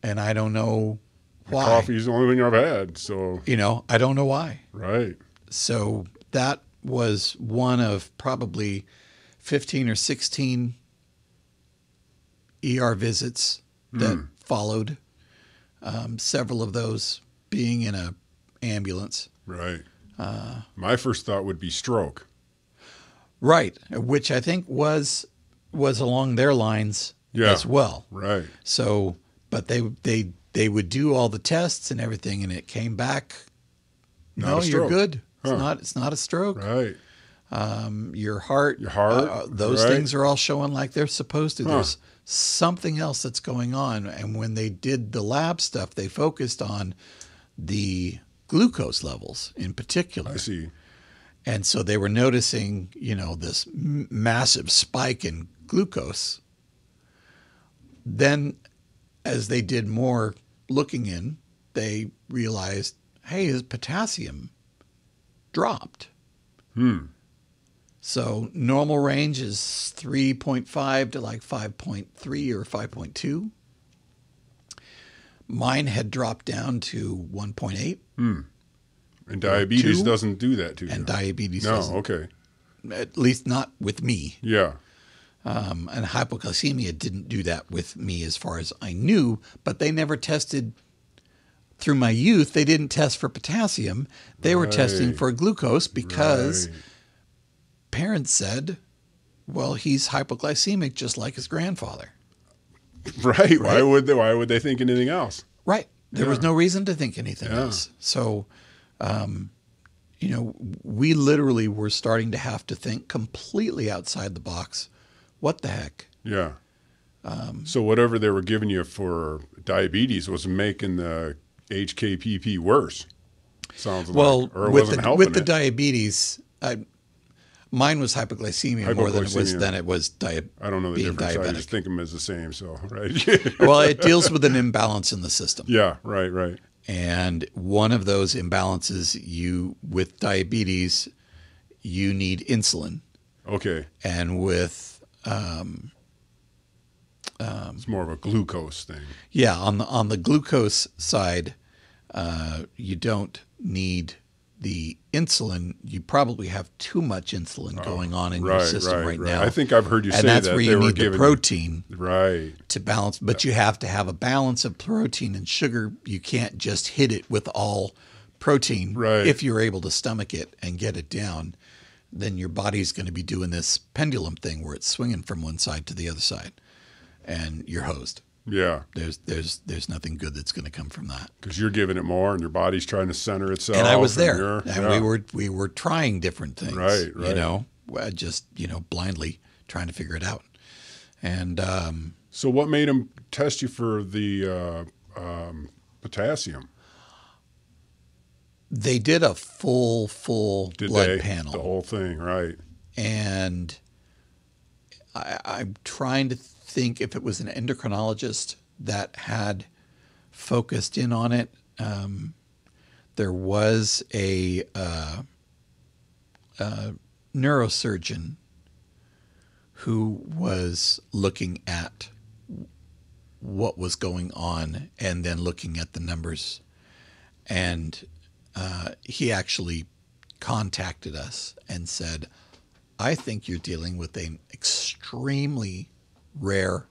And I don't know why. Coffee's the only thing I've had, so. You know, I don't know why. Right. So that was one of probably 15 or 16 ER visits that followed, several of those being in an ambulance. Right. My first thought would be stroke. Right, which I think was along their lines as well. Right. So, but they would do all the tests and everything, and it came back. Not a You're stroke. good. Huh. It's not a stroke. Right. Your heart, those right. things are all showing like they're supposed to. Huh. There's something else that's going on. And when they did the lab stuff, they focused on the glucose levels in particular. I see. And so they were noticing, this massive spike in glucose. Then as they did more looking in, they realized, hey, his potassium dropped. So normal range is 3.5 to like 5.3 or 5.2. Mine had dropped down to 1.8. And diabetes 2, doesn't do that to you. And diabetes No, doesn't. okay. At least not with me. Yeah. And hypocalcemia didn't do that with me as far as I knew, but they never tested through my youth. They didn't test for potassium. They were testing for glucose because parents said, well, he's hypoglycemic just like his grandfather. Right. Why would they think anything else? Right. There was no reason to think anything Yeah. else. So, we literally were starting to have to think completely outside the box. What the heck? Yeah. So whatever they were giving you for diabetes was making the HKPP worse. Sounds like. Or it wasn't helping with the it. diabetes, mine was hypoglycemia more than it was I don't know the being difference. I diabetic. just think them as the same. So right. Well, it deals with an imbalance in the system. Yeah. Right. And one of those imbalances, with diabetes, you need insulin. Okay. And with It's more of a glucose thing. yeah, on the glucose side, you don't need the insulin. You probably have too much insulin going on in your system right now. I think I've heard you say and that's that where they you were need the giving protein right. to balance. But you have to have a balance of protein and sugar. You can't just hit it with all protein. Right. If you're able to stomach it and get it down, then your body's going to be doing this pendulum thing where it's swinging from one side to the other side, and you're hosed. Yeah. There's nothing good that's going to come from that. Because you're giving it more, and your body's trying to center itself. And I was there, you're- and we were trying different things. Right. Just blindly trying to figure it out. And So what made him test you for the potassium? they did a full blood panel. The whole thing, right? And I'm trying to think if it was an endocrinologist that had focused in on it. There was a neurosurgeon who was looking at what was going on and then looking at the numbers. And he actually contacted us and said, I think you're dealing with an extremely rare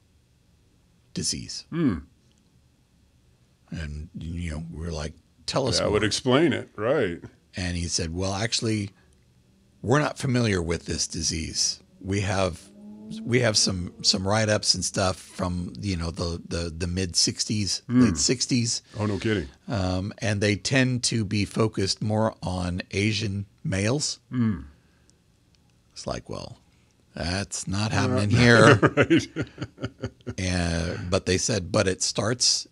disease. And, we're like, tell us more. That would explain it, right? And he said, well, actually, we're not familiar with this disease. We have some write-ups and stuff from, the mid-'60s, late '60s. Oh, no kidding. And they tend to be focused more on Asian males. It's like, well, that's not happening here. Right. But they said, but it starts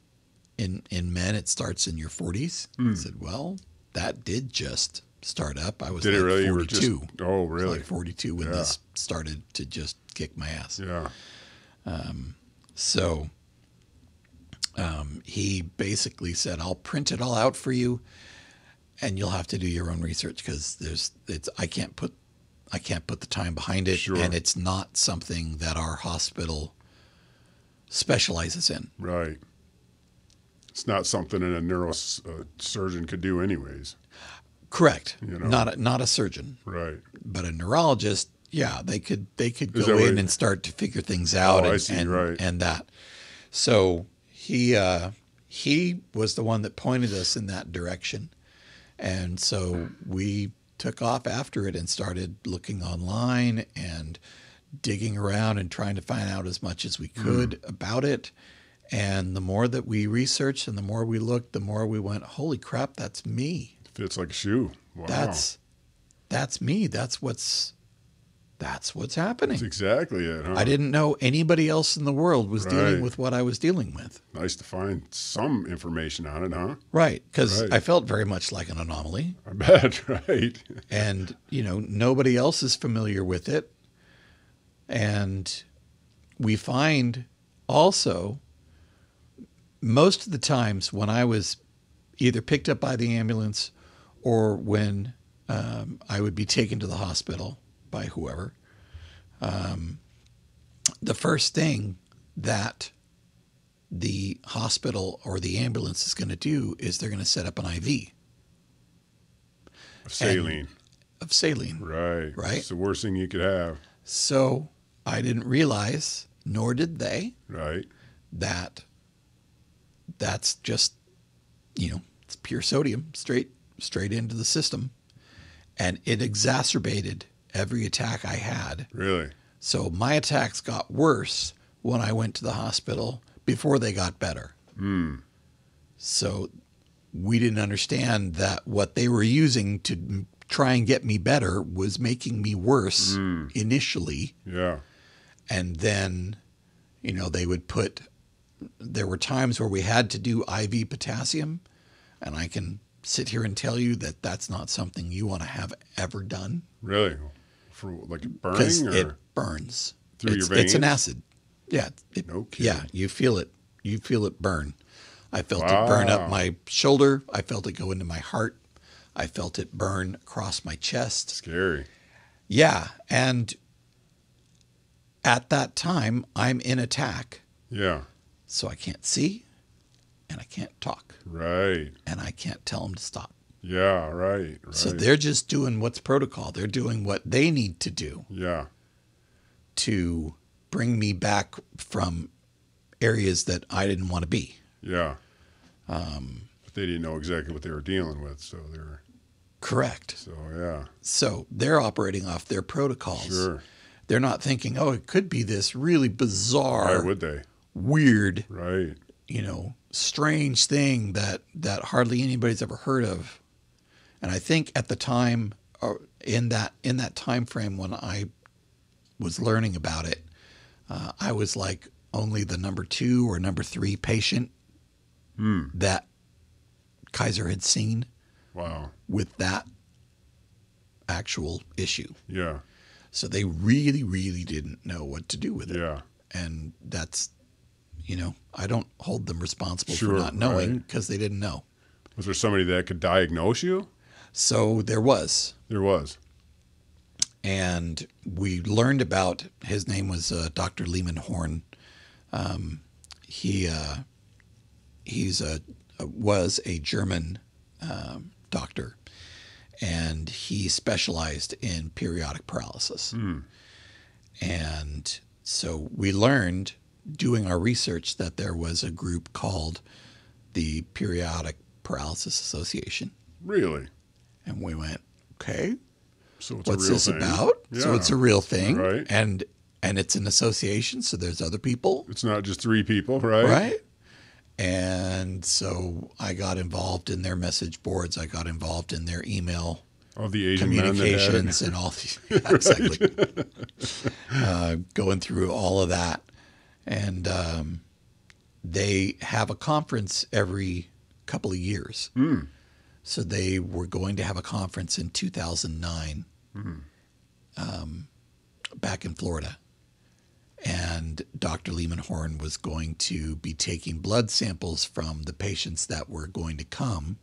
in men, it starts in your 40s. I said, well, that did just start up. I was Did like it really? 42. You were just, oh, I was really? like 42 when this started to just kick my ass. Yeah. So he basically said, I'll print it all out for you and you'll have to do your own research because I can't put the time behind it. Sure. And it's not something that our hospital specializes in. Right. It's not something a neurosurgeon could do anyways. Correct. Not a surgeon. Right. But a neurologist, yeah, they could go that and start to figure things out and that. So he was the one that pointed us in that direction. And so we took off after it and started looking online and digging around and trying to find out as much as we could about it. And the more that we researched and the more we looked, the more we went, holy crap, that's me. Fits like a shoe. Wow. That's me. That's what's happening. That's exactly it, huh? I didn't know anybody else in the world was dealing with what I was dealing with. Nice to find some information on it, huh? Right, because I felt very much like an anomaly. I bet, right? And, nobody else is familiar with it. And we find also most of the times when I was either picked up by the ambulance or when I would be taken to the hospital by whoever, the first thing that the hospital or the ambulance is going to do is they're going to set up an IV. Of saline. Of saline. Right. Right. It's the worst thing you could have. So I didn't realize, nor did they, right, that's just, it's pure sodium straight into the system. And it exacerbated every attack I had. Really? So my attacks got worse when I went to the hospital before they got better. So we didn't understand that what they were using to try and get me better was making me worse initially. Yeah. And then, they would there were times where we had to do IV potassium, and I can sit here and tell you that that's not something you want to have ever done. Really? For like burning? Because or? it burns. Through your veins? It's an acid. Yeah. No kidding. Yeah, you feel it. You feel it burn. I felt it burn up my shoulder. I felt it go into my heart. I felt it burn across my chest. Scary. Yeah, and at that time, I'm in attack. Yeah. So I can't see, and I can't talk. Right. And I can't tell them to stop. Yeah, right. So they're just doing what's protocol. They're doing what they need to do. Yeah. To bring me back from areas that I didn't want to be. Yeah. But they didn't know exactly what they were dealing with, so they're... Correct. So, yeah. So they're operating off their protocols. Sure. They're not thinking, oh, it could be this really bizarre... Why would they? Weird... Right. strange thing that hardly anybody's ever heard of. And I think at the time, or in that time frame when I was learning about it, I was like only the number 2 or number 3 patient that Kaiser had seen. Wow. With that actual issue. Yeah. So they really, really didn't know what to do with it. Yeah. And that's, I don't hold them responsible Sure, for not knowing right. because they didn't know. Was there somebody that could diagnose you? So there was. There was. And we learned about, his name was Dr. Lehman Horn. Was a German doctor, and he specialized in periodic paralysis. And so we learned doing our research that there was a group called the Periodic Paralysis Association. Really? And we went, okay, So it's what's a real this thing. about? Yeah. So it's a real thing. Right. And it's an association, so there's other people. It's not just 3 people, right? Right. And so I got involved in their message boards. I got involved in their email Of the Asian men that had it. communications and all these. Yeah, exactly. Going through all of that. And they have a conference every couple of years. So they were going to have a conference in 2009 back in Florida. And Dr. Lehman Horn was going to be taking blood samples from the patients that were going to come.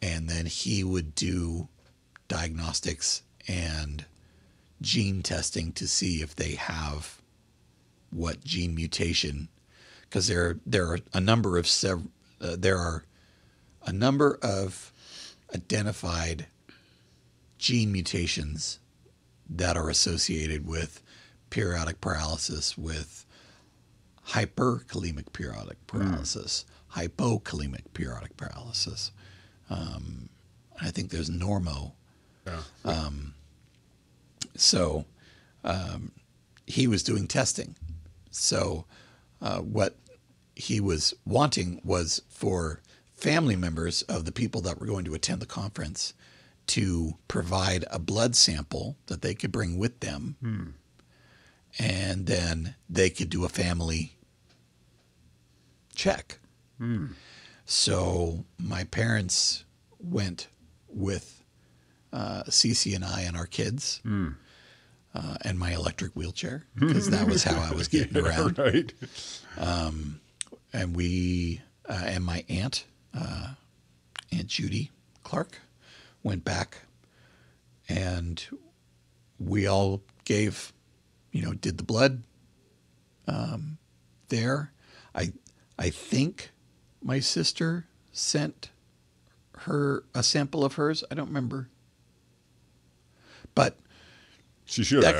And then he would do diagnostics and gene testing to see if they have what gene mutation. Because there are a number of identified gene mutations that are associated with periodic paralysis, with hyperkalemic periodic paralysis, hypokalemic periodic paralysis. I think there's normo. Yeah. So he was doing testing. So what he was wanting was for family members of the people that were going to attend the conference to provide a blood sample that they could bring with them. And then they could do a family check. So my parents went with Cece and I and our kids and my electric wheelchair, because that was how I was getting around. Right. And we and my aunt, Aunt Judy Clark, went back, and we all gave, did the blood there. I think my sister sent her a sample of hers. I don't remember, but She should have.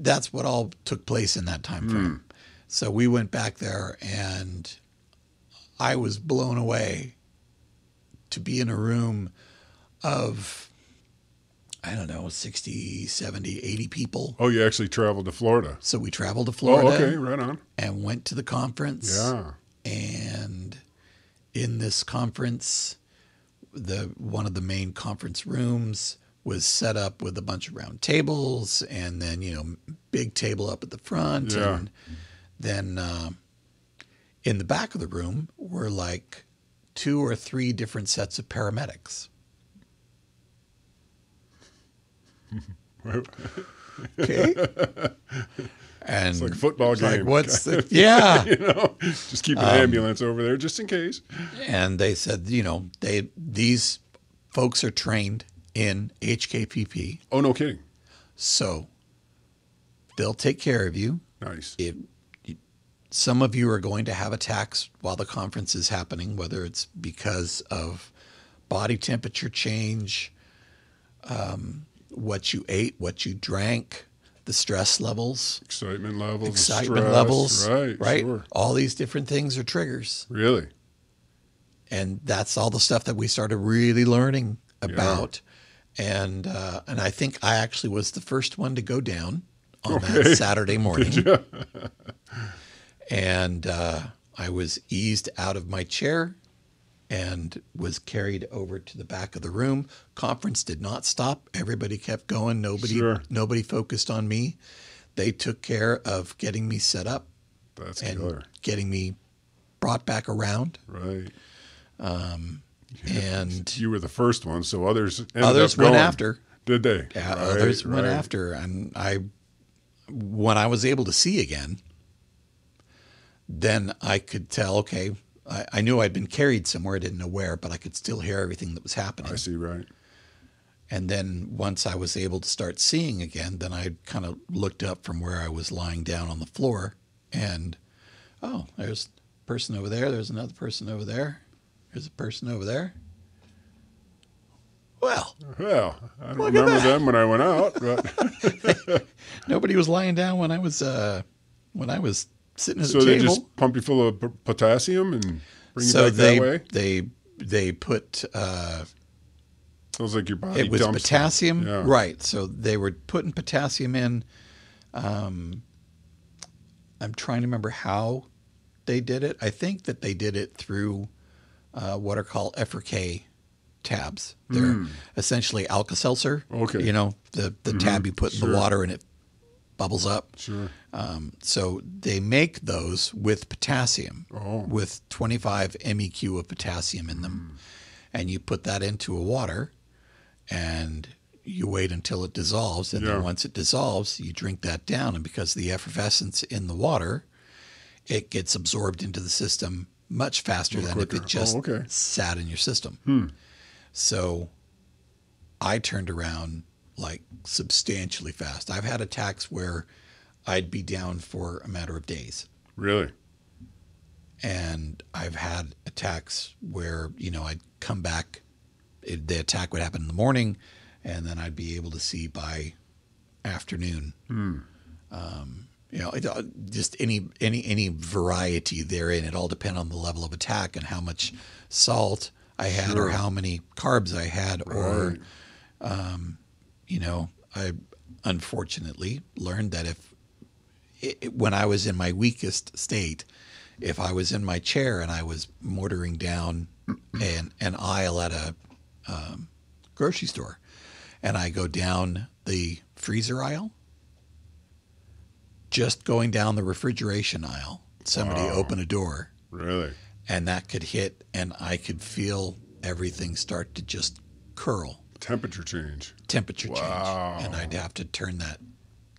that's what all took place in that time frame. So we went back there, and I was blown away to be in a room of, 60, 70, 80 people. Oh, you actually traveled to Florida. So we traveled to Florida. Oh, okay, right on. And went to the conference. Yeah. And in this conference, one of the main conference rooms was set up with a bunch of round tables, and then, big table up at the front. Yeah. And then in the back of the room were like 2 or 3 different sets of paramedics. Okay. And It's like a football game. like, what's the, yeah. Just keep an ambulance over there just in case. And they said, these folks are trained in HKPP, Oh, no kidding. so they'll take care of you. Nice. Some of you are going to have attacks while the conference is happening, whether it's because of body temperature change, what you ate, what you drank, the stress levels, Excitement levels. levels, Right. Sure. All these different things are triggers. Really? And that's all the stuff that we started really learning about. And I think I actually was the first one to go down on that Saturday morning. And I was eased out of my chair and was carried over to the back of the room. Conference did not stop. Everybody kept going. Nobody focused on me. they took care of getting me set up. That's and killer. getting me brought back around. Right. And you were the first one, so others went after. Did they? Yeah, right, others went right. after. And when I was able to see again, then I could tell, okay, I knew I'd been carried somewhere, I didn't know where, but I could still hear everything that was happening. I see, right. And then once I was able to start seeing again, then I kind of looked up from where I was lying down on the floor and, oh, there's a person over there. There's another person over there. There's a person over there. Well, I don't remember them when I went out, but nobody was lying down when I was sitting at the so they table. just pump you full of potassium and bring you So back that way. they put Sounds like your body. it was dumps potassium, Yeah. right? So they were putting potassium in. I'm trying to remember how they did it. I think that they did it through what are called FRK tabs. They're essentially Alka-Seltzer. Okay. You know, the tab you put in the water and it bubbles up. Sure. So they make those with potassium, with 25 MEq of potassium in them. And you put that into a water and you wait until it dissolves. And then once it dissolves, you drink that down. And because the effervescence in the water, it gets absorbed into the system much faster than if it just sat in your system. So I turned around like substantially fast. I've had attacks where I'd be down for a matter of days. Really? And I've had attacks where, you know, I'd come back, the attack would happen in the morning, and then I'd be able to see by afternoon. You know, just any variety therein. It all depends on the level of attack and how much salt I had or how many carbs I had or, you know, I unfortunately learned that when I was in my weakest state, if I was in my chair and I was motoring down an aisle at a grocery store and I go down the freezer aisle, just going down the refrigeration aisle, somebody open a door. Really? And that could hit and I could feel everything start to just curl. Temperature change. Change. And I'd have to turn that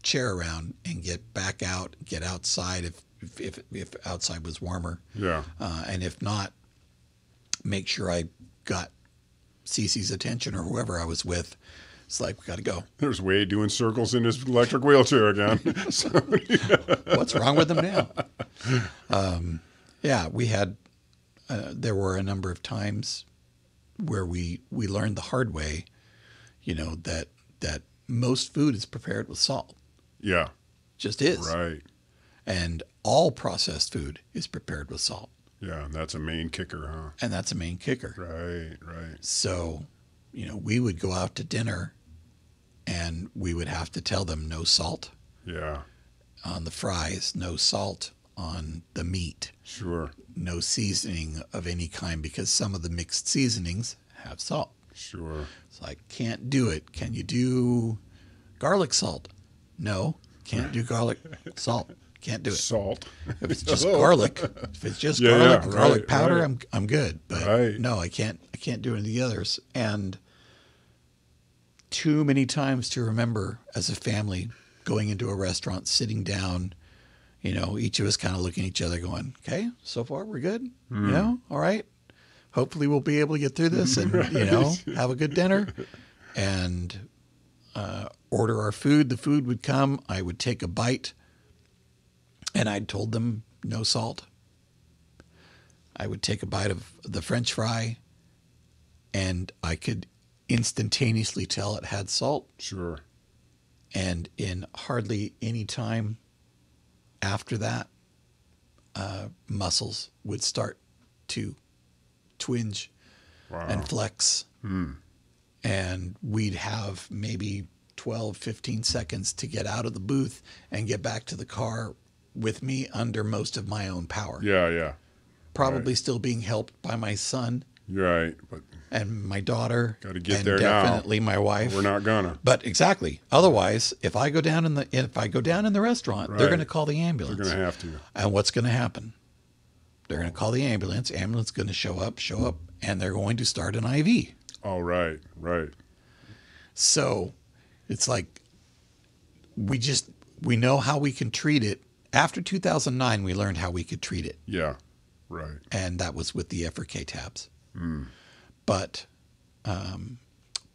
chair around and get back out, get outside if outside was warmer. Yeah. And if not, make sure I got Cece's attention or whoever I was with. It's like, we got to go. There's Wade doing circles in his electric wheelchair again. What's wrong with him now? Yeah, we had, there were a number of times where we learned the hard way, you know, that most food is prepared with salt. Yeah. Just is. Right. And all processed food is prepared with salt. Yeah, and that's a main kicker, huh? And that's a main kicker. Right. So, you know, we would go out to dinner and we would have to tell them no salt Yeah. on the fries, no salt on the meat, Sure. no seasoning of any kind because some of the mixed seasonings have salt. Sure. So I can't do it. Can you do garlic salt? No, can't do garlic salt. Can't do it. Salt. If it's just garlic, garlic powder, right. I'm good. But no, I can't do any of the others. And too many times to remember as a family going into a restaurant, sitting down, you know, each of us kind of looking at each other going, okay, so far we're good. You know, all right. Hopefully we'll be able to get through this and, you know, have a good dinner and order our food. The food would come. I would take a bite and I'd told them no salt. I would take a bite of the French fry and I could instantaneously tell it had salt. Sure. And in hardly any time after that, muscles would start to twinge and flex. And we'd have maybe 12, 15 seconds to get out of the booth and get back to the car with me under most of my own power. Yeah. Probably still being helped by my son Right, but and my daughter, got to get and there now. definitely my wife. We're not gonna. But exactly. Otherwise, if I go down in the restaurant, they're Right. going to call the ambulance. They're gonna have to. And what's going to happen? They're going to call the ambulance. Ambulance is going to show up, and they're going to start an IV. Oh, right, right. So it's like we know how we can treat it. After 2009, we learned how we could treat it. Yeah, right. And that was with the Efferk tabs. But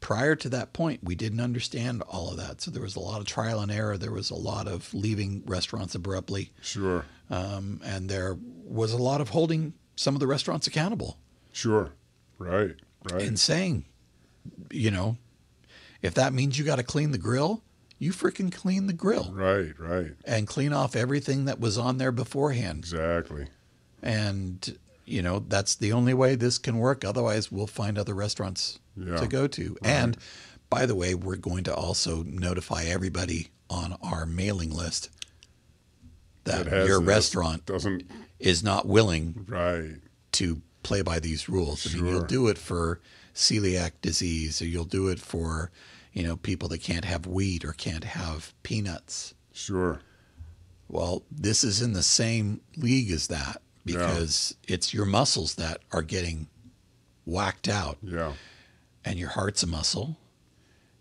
prior to that point, we didn't understand all of that. So there was a lot of trial and error. There was a lot of leaving restaurants abruptly. Sure. And there was a lot of holding some of the restaurants accountable. Sure. Right, right. And saying, if that means you got to clean the grill, you freaking clean the grill. Right, right. And clean off everything that was on there beforehand. Exactly. And, that's the only way this can work. Otherwise, we'll find other restaurants to go to. Right. And, by the way, we're going to also notify everybody on our mailing list that your restaurant is not willing to play by these rules. I mean, you'll do it for celiac disease, or you'll do it for, people that can't have wheat or can't have peanuts. Sure. Well, this is in the same league as that, because it's your muscles that are getting whacked out. Yeah. And your heart's a muscle,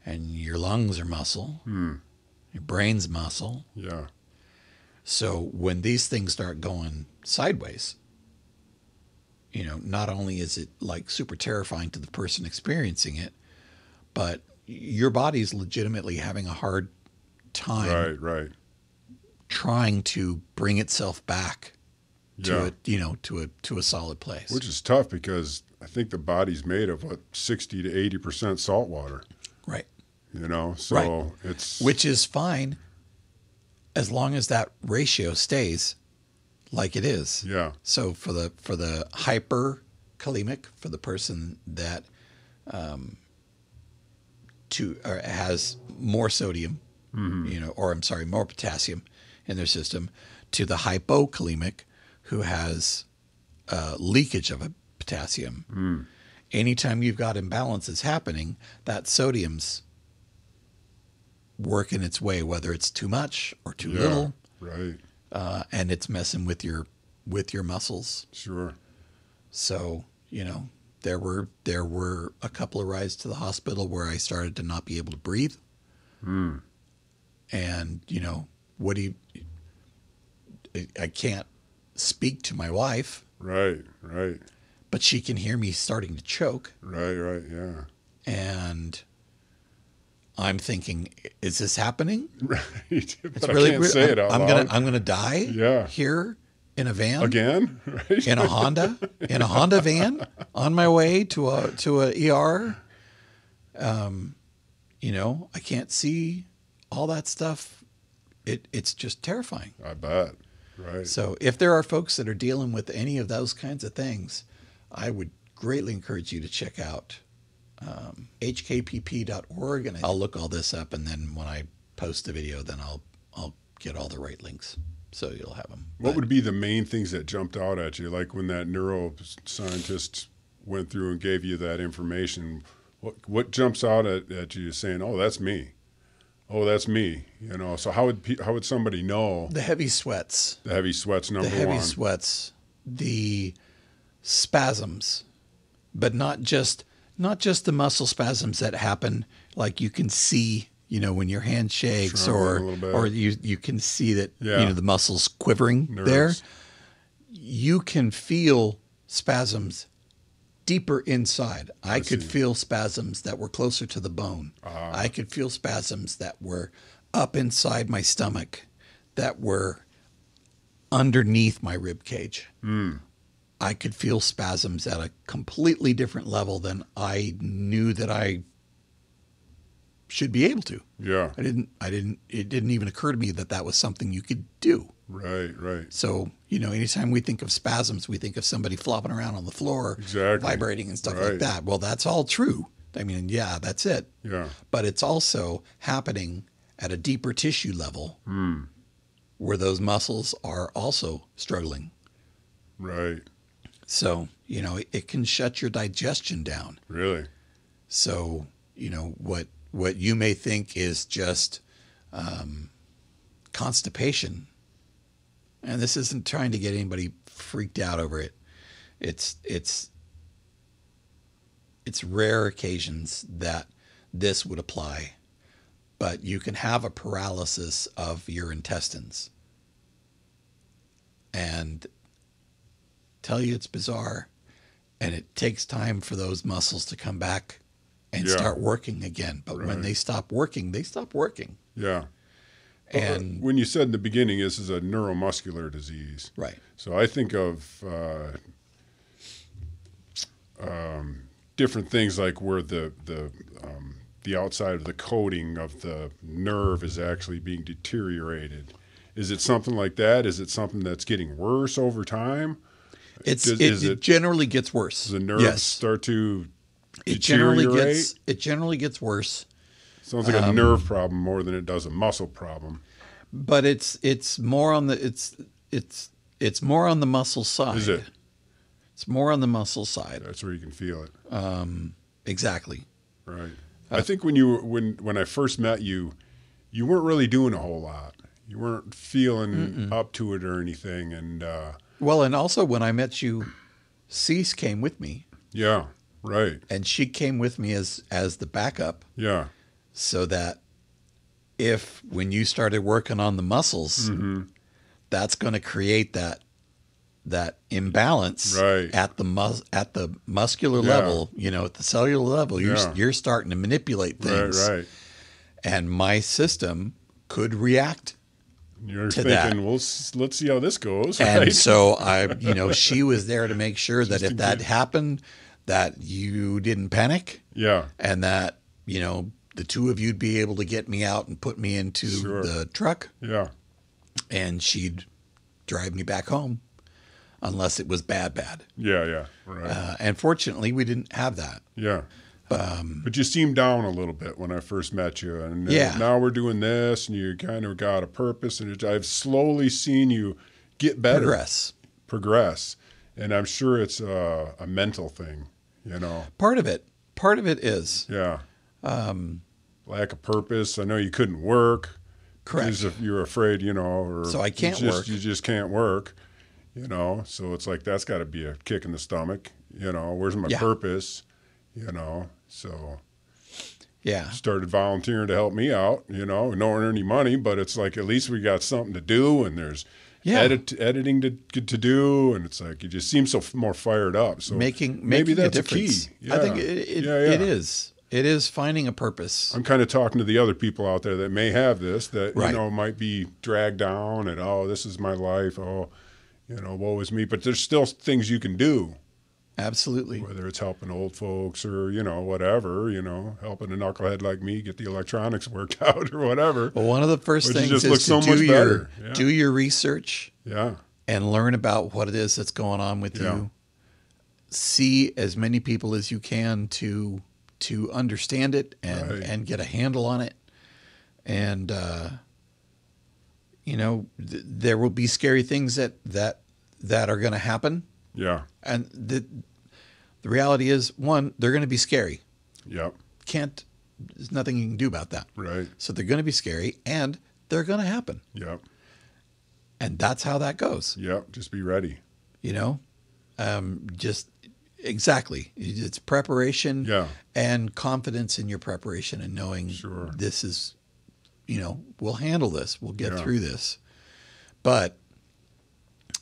and your lungs are muscle, your brain's muscle. Yeah. So when these things start going sideways, not only is it like super terrifying to the person experiencing it, but your body's legitimately having a hard time trying to bring itself back to a solid place. Which is tough, because I think the body's made of 60 to 80% salt water. Right. So it's, which is fine as long as that ratio stays like it is. Yeah. So for the hyperkalemic, for the person that has more sodium, more potassium in their system, to the hypokalemic, who has leakage of a potassium. Anytime you've got imbalances happening, that sodium's working its way, whether it's too much or too little. Right. And it's messing with your muscles. Sure. So, there were a couple of rides to the hospital where I started to not be able to breathe. And, I can't speak to my wife. Right, right. But she can hear me starting to choke. Right, yeah. And I'm thinking, is this happening? Right. It's I really can't say it out loud. I'm gonna die here in a van again, right? in a Honda van on my way to a ER. I can't see all that stuff. It's just terrifying. I bet. Right. So if there are folks that are dealing with any of those kinds of things, I would greatly encourage you to check out HKPP.org, and I'll look all this up, and then when I post the video, then I'll get all the right links, so you'll have them. What would be the main things that jumped out at you, like when that neuroscientist went through and gave you that information? What jumps out at you saying, "Oh, that's me. Oh, that's me." So how would somebody know? The heavy sweats. The heavy sweats, number one. The heavy sweats, the spasms, but not just the muscle spasms that happen, like you can see, when your hand shakes, or you can see that the muscles quivering. Nerves. There. You can feel spasms deeper inside. I could feel spasms that were closer to the bone. I could feel spasms that were up inside my stomach, that were underneath my rib cage. I could feel spasms at a completely different level than I knew that I should be able to. Yeah. It didn't even occur to me that was something you could do. Right. So, anytime we think of spasms, we think of somebody flopping around on the floor, vibrating and stuff like that. Well, that's all true. I mean, yeah, that's it. Yeah. But it's also happening at a deeper tissue level where those muscles are also struggling. Right. So, it can shut your digestion down. Really? So, what you may think is just constipation, and this isn't trying to get anybody freaked out over it. It's rare occasions that this would apply, but you can have a paralysis of your intestines. And tell you it's bizarre, and it takes time for those muscles to come back and start working again. But when they stop working, they stop working. Yeah. And when you said in the beginning, this is a neuromuscular disease. Right. So I think of different things like where the outside of the coating of the nerve is actually being deteriorated. Is it something like that? Is it something that's getting worse over time? It generally gets worse. Does the nerves start to deteriorate? It generally gets worse. Sounds like a nerve problem more than it does a muscle problem. But it's more on the it's more on the muscle side. Is it? It's more on the muscle side. That's where you can feel it. Exactly. Right. I think when I first met you, you weren't really doing a whole lot. You weren't feeling up to it or anything, and well, and also when I met you, Cease came with me. Yeah, right. And she came with me as the backup. Yeah. So that when you started working on the muscles, that's going to create that imbalance at the muscular level, at the cellular level. You're starting to manipulate things. Right. And my system could react. You're thinking, well, let's see how this goes. Right? And so she was there to make sure that if that happened, that you didn't panic. Yeah. And that, the two of you'd be able to get me out and put me into the truck. Yeah. And she'd drive me back home unless it was bad. Yeah. Right. And fortunately, we didn't have that. Yeah. But you seemed down a little bit when I first met you, and now we're doing this, and you kind of got a purpose, and I've slowly seen you get better, progress, and I'm sure it's a mental thing, Part of it is lack of purpose. I know you couldn't work, correct? Because if you're afraid, or so I can't work. You just can't work, So it's like that's got to be a kick in the stomach, Where's my purpose? So started volunteering to help me out, don't earn any money, but it's like at least we got something to do, and there's editing to do, and it's like you just seem so more fired up. So maybe that's a key. I think it is. It is finding a purpose. I'm kind of talking to the other people out there that may have this, that might be dragged down, and this is my life, woe is me. But there's still things you can do. Absolutely. Whether it's helping old folks or, whatever, helping a knucklehead like me get the electronics worked out or whatever. Well, one of the first things is to do your research and learn about what it is that's going on with you. See as many people as you can to understand it and get a handle on it. And, there will be scary things that are going to happen. Yeah. And the reality is, one, they're going to be scary. Yep. There's nothing you can do about that. Right. So they're going to be scary, and they're going to happen. Yep. And that's how that goes. Yep. Just be ready. Just exactly. It's preparation and confidence in your preparation and knowing this is, we'll handle this. We'll get through this. But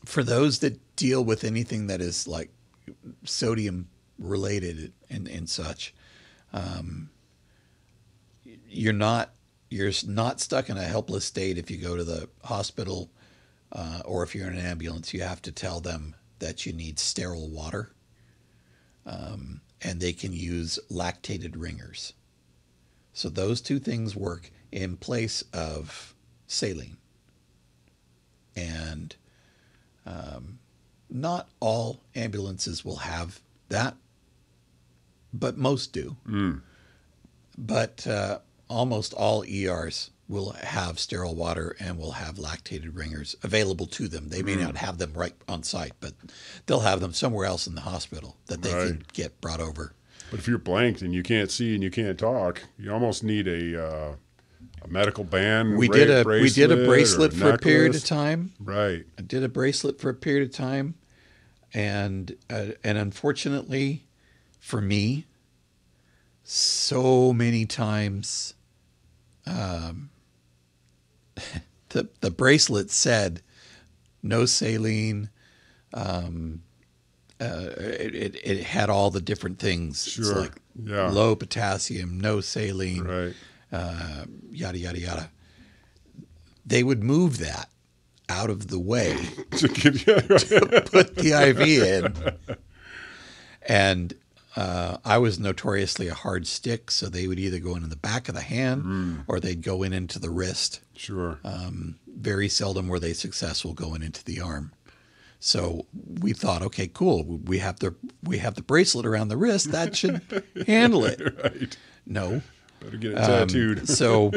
for those that deal with anything that is like sodium related and such, you're not stuck in a helpless state if you go to the hospital or if you're in an ambulance. You have to tell them that you need sterile water, and they can use lactated ringers. So those two things work in place of saline. And not all ambulances will have that, but most do. But almost all ERs will have sterile water and will have lactated ringers available to them. They may not have them right on site, but they'll have them somewhere else in the hospital that they can get brought over. But if you're blanked and you can't see and you can't talk, you almost need a medical band. We did a bracelet for a period of time. Right. I did a bracelet for a period of time, and unfortunately, for me, so many times, the bracelet said no saline. It had all the different things. Sure. It's like low potassium, no saline, Right. Yada, yada, yada. They would move that out of the way to put the IV in. And I was notoriously a hard stick, so they would either go into the back of the hand or they'd go into the wrist. Sure. Very seldom were they successful going into the arm. So we thought, okay, cool. We have the bracelet around the wrist. That should handle it. Right. No. Better get it tattooed. So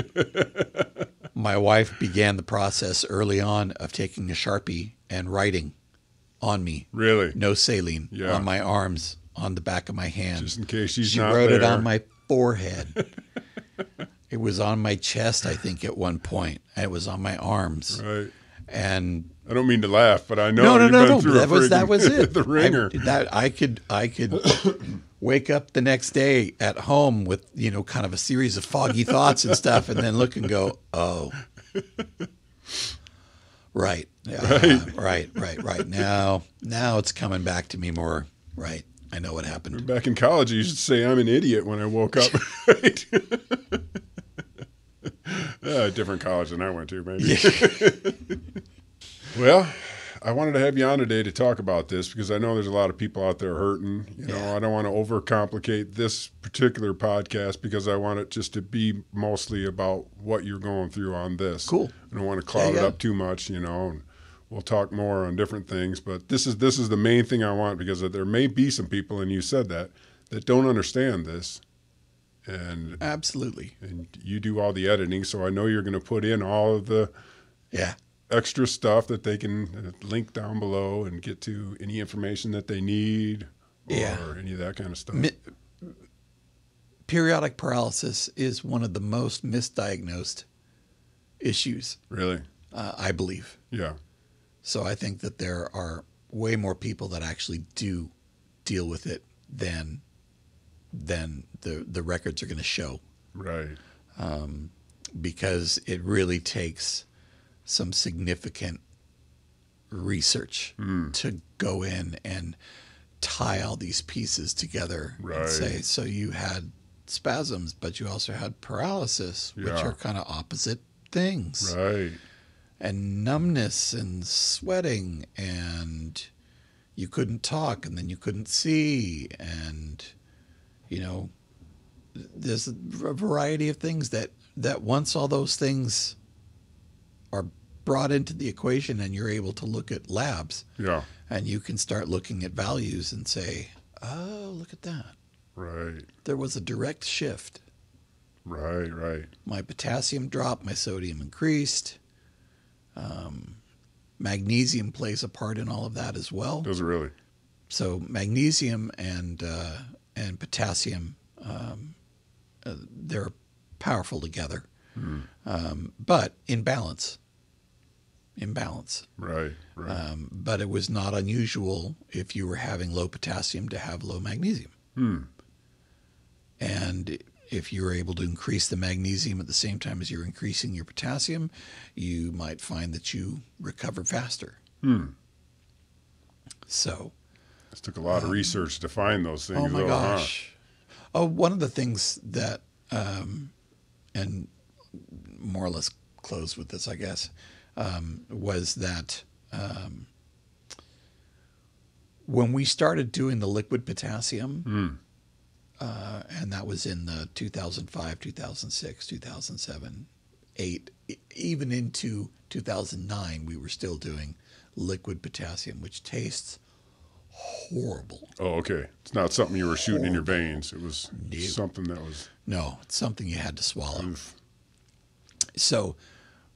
my wife began the process early on of taking a Sharpie and writing on me. Really? No saline on my arms, on the back of my hand. Just in case she wrote it on my forehead. It was on my chest, I think, at one point. And it was on my arms. Right. And I don't mean to laugh, but I know no. That was it. The ringer. I could wake up the next day at home with, kind of a series of foggy thoughts and stuff, and then look and go, oh, right. Right. Now it's coming back to me more. Right. I know what happened. Back in college, you used to say I'm an idiot when I woke up. Right. Different college than I went to, maybe. Yeah. Well, I wanted to have you on today to talk about this because I know there's a lot of people out there hurting. I don't want to overcomplicate this particular podcast because I want it just to be mostly about what you're going through on this. Cool. I don't want to cloud it up too much, and we'll talk more on different things. But this is the main thing I want because there may be some people, and you said that don't understand this. And absolutely. And you do all the editing, so I know you're going to put in all of the extra stuff that they can link down below and get to any information that they need or any of that kind of stuff. Periodic paralysis is one of the most misdiagnosed issues. Really? I believe. Yeah. So I think that there are way more people that actually do deal with it than the records are going to show. Right. Because it really takes some significant research to go in and tie all these pieces together and say, so you had spasms, but you also had paralysis, which are kind of opposite things. Right. And numbness and sweating, and you couldn't talk, and then you couldn't see, and there's a variety of things that once all those things are brought into the equation and you're able to look at labs and you can start looking at values and say, oh, look at that. Right. There was a direct shift. Right. My potassium dropped, my sodium increased. Magnesium plays a part in all of that as well. Does it really? So magnesium and potassium, they're powerful together, but in balance. Right. But it was not unusual if you were having low potassium to have low magnesium. And if you were able to increase the magnesium at the same time as you're increasing your potassium, you might find that you recover faster. So it took a lot of research to find those things. Oh my gosh. Oh, one of the things that, and more or less close with this, I guess, was that when we started doing the liquid potassium, and that was in the 2005, 2006, 2007, 2008, even into 2009, we were still doing liquid potassium, which tastes horrible. Oh, okay. It's not something you were shooting in your veins. It was something that was... No, it's something you had to swallow. So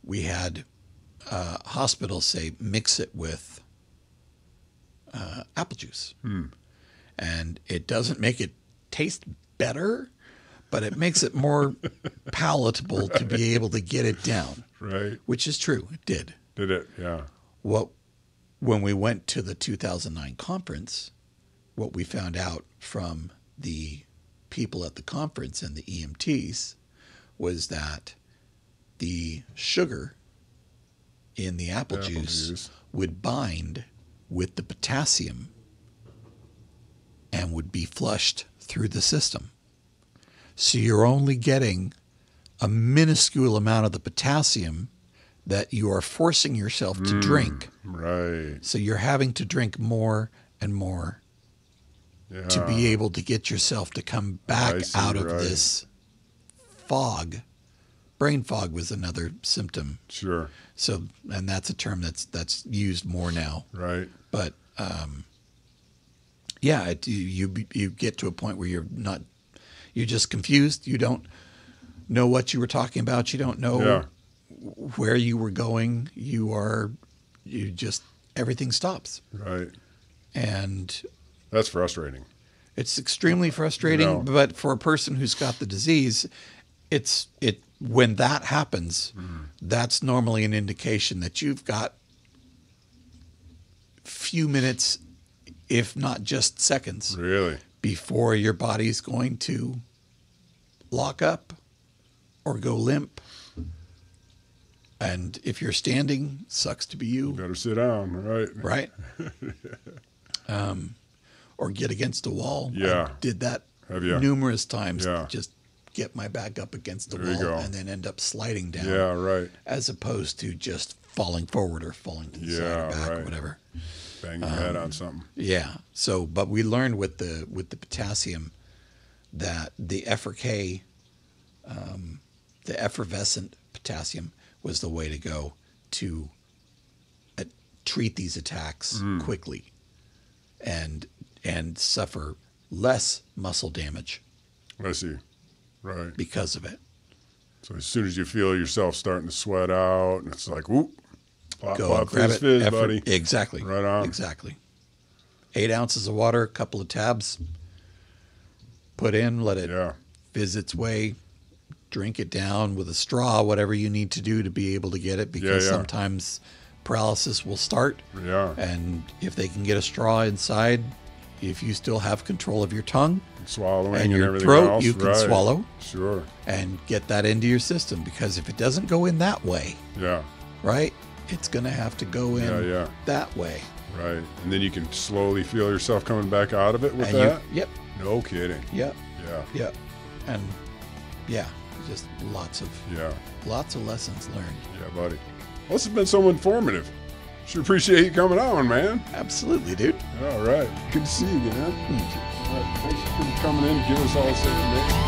we had hospitals say mix it with apple juice. And it doesn't make it taste better, but it makes it more palatable to be able to get it down. Right. Which is true. It did. Did it? Yeah. When we went to the 2009 conference, what we found out from the people at the conference and the EMTs was that the sugar in the apple juice would bind with the potassium and would be flushed through the system. So you're only getting a minuscule amount of the potassium that you are forcing yourself to drink. Right. So you're having to drink more and more to be able to get yourself to come back out of this fog. Brain fog was another symptom. Sure. So, and that's a term that's used more now. Right. But yeah, you get to a point where you're just confused. You don't know what you were talking about. You don't know where you were going. Everything stops. Right. And that's frustrating. It's extremely frustrating, but for a person who's got the disease, when that happens, that's normally an indication that you've got few minutes, if not just seconds, really, before your body's going to lock up or go limp. And if you're standing, sucks to be you. You better sit down, right? Right. Or get against a wall. Yeah. I did that numerous times. Just get my back up against the wall and then end up sliding down. Yeah, right. As opposed to just falling forward or falling to the side or back or whatever. Bang your head on something. Yeah. So, but we learned with the potassium that the FRK, the effervescent potassium, was the way to go to treat these attacks quickly and suffer less muscle damage. I see. Right. Because of it. So as soon as you feel yourself starting to sweat out, and it's like, whoop, plop, go plop, grab fizz, buddy. Exactly. Right on. Exactly. 8 ounces of water, a couple of tabs, put in, let it fizz its way, drink it down with a straw, whatever you need to do to be able to get it, because sometimes paralysis will start. Yeah. And if they can get a straw inside, if you still have control of your tongue swallowing and your everything throat, else, you can swallow. Sure. And get that into your system, because if it doesn't go in that way, right, it's going to have to go in that way. Right. And then you can slowly feel yourself coming back out of it with that? Yep. No kidding. Yep. Yeah. Yep. And just lots of lessons learned. Yeah, buddy. Well, this has been so informative. Sure appreciate you coming on, man. Absolutely, dude. All right. Good to see you again, man. All right. Thanks for coming in and giving us all this information.